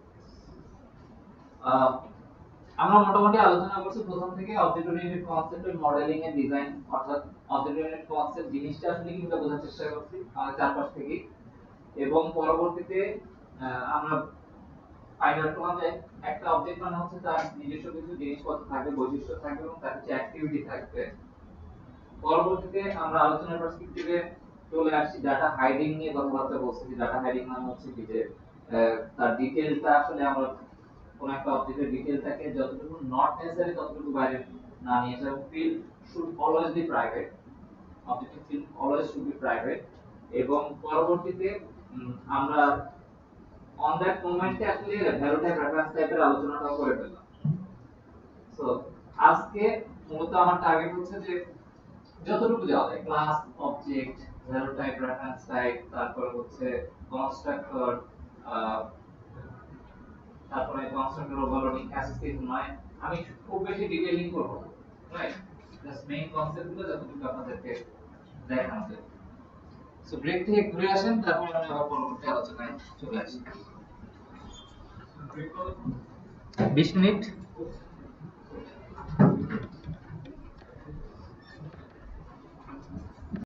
আমরা মোটামুটি আলোচনা করছি প্রথম থেকে অবজেক্ট ওরিয়েন্টেড কনসেপ্ট এর মডেলিং এর ডিজাইন, অর্থাৎ অবজেক্ট ওরিয়েন্টেড কনসেপ্ট জিনিসটা আসলে কি বোঝার চেষ্টা করছি আমাদের চারপাশ থেকে, এবং পরবর্তীতে আমরা ফাইন্ড আউট করলাম যে একটা অবজেক্ট মানে হচ্ছে তার নিজস্ব কিছু জিনিসপত্র থাকবে, বৈশিষ্ট্য থাকবে এবং তার কিছু অ্যাক্টিভিটি থাকবে। পরবর্তীতে আমরা আলোচনার পার্সপেক্টিভে চলে আসছি ডাটা হাইডিং নিয়ে কথাবার্তা বলছি। ডাটা হাইডিং মানে হচ্ছে কি যে তার ডিটেইলটা আসলে আমরা কোন একটা অবজেক্টের ডিটেইলটাকে যতটুকু নট নেসেসারি ততটুকু বাইরে না নিয়ে আসা, field should always be private, অবজেক্টের field always should be private. এবং পরবর্তীতে আমরা অন দ্যাট মোমেন্টে আসলে ভ্যালু টাইপ, রেফারেন্স টাইপের আলোচনাটাও করে ফেললাম। সো আজকে মূলত আমার টার্গেট হচ্ছে যে যতটুকু দেওয়া যায়, class, object, value type, reference type, তারপরে হচ্ছে কনস্ট্রাক্টর, তারপরে কনস্ট্রাক্টর ওভারলোডিং, অ্যাসোসিয়েট নয়, আমি খুব বেশি ডিটেইলিং করব না, রাইট? জাস্ট মেইন কনসেপ্টগুলো যতটুকু আপনাদেরকে দেখানো যায়। সো ব্রেক থেকে ঘুরে আসেন, তারপর আমি আবার পরবর্তী আলোচনায় চলে আসি। 20 মিনিট।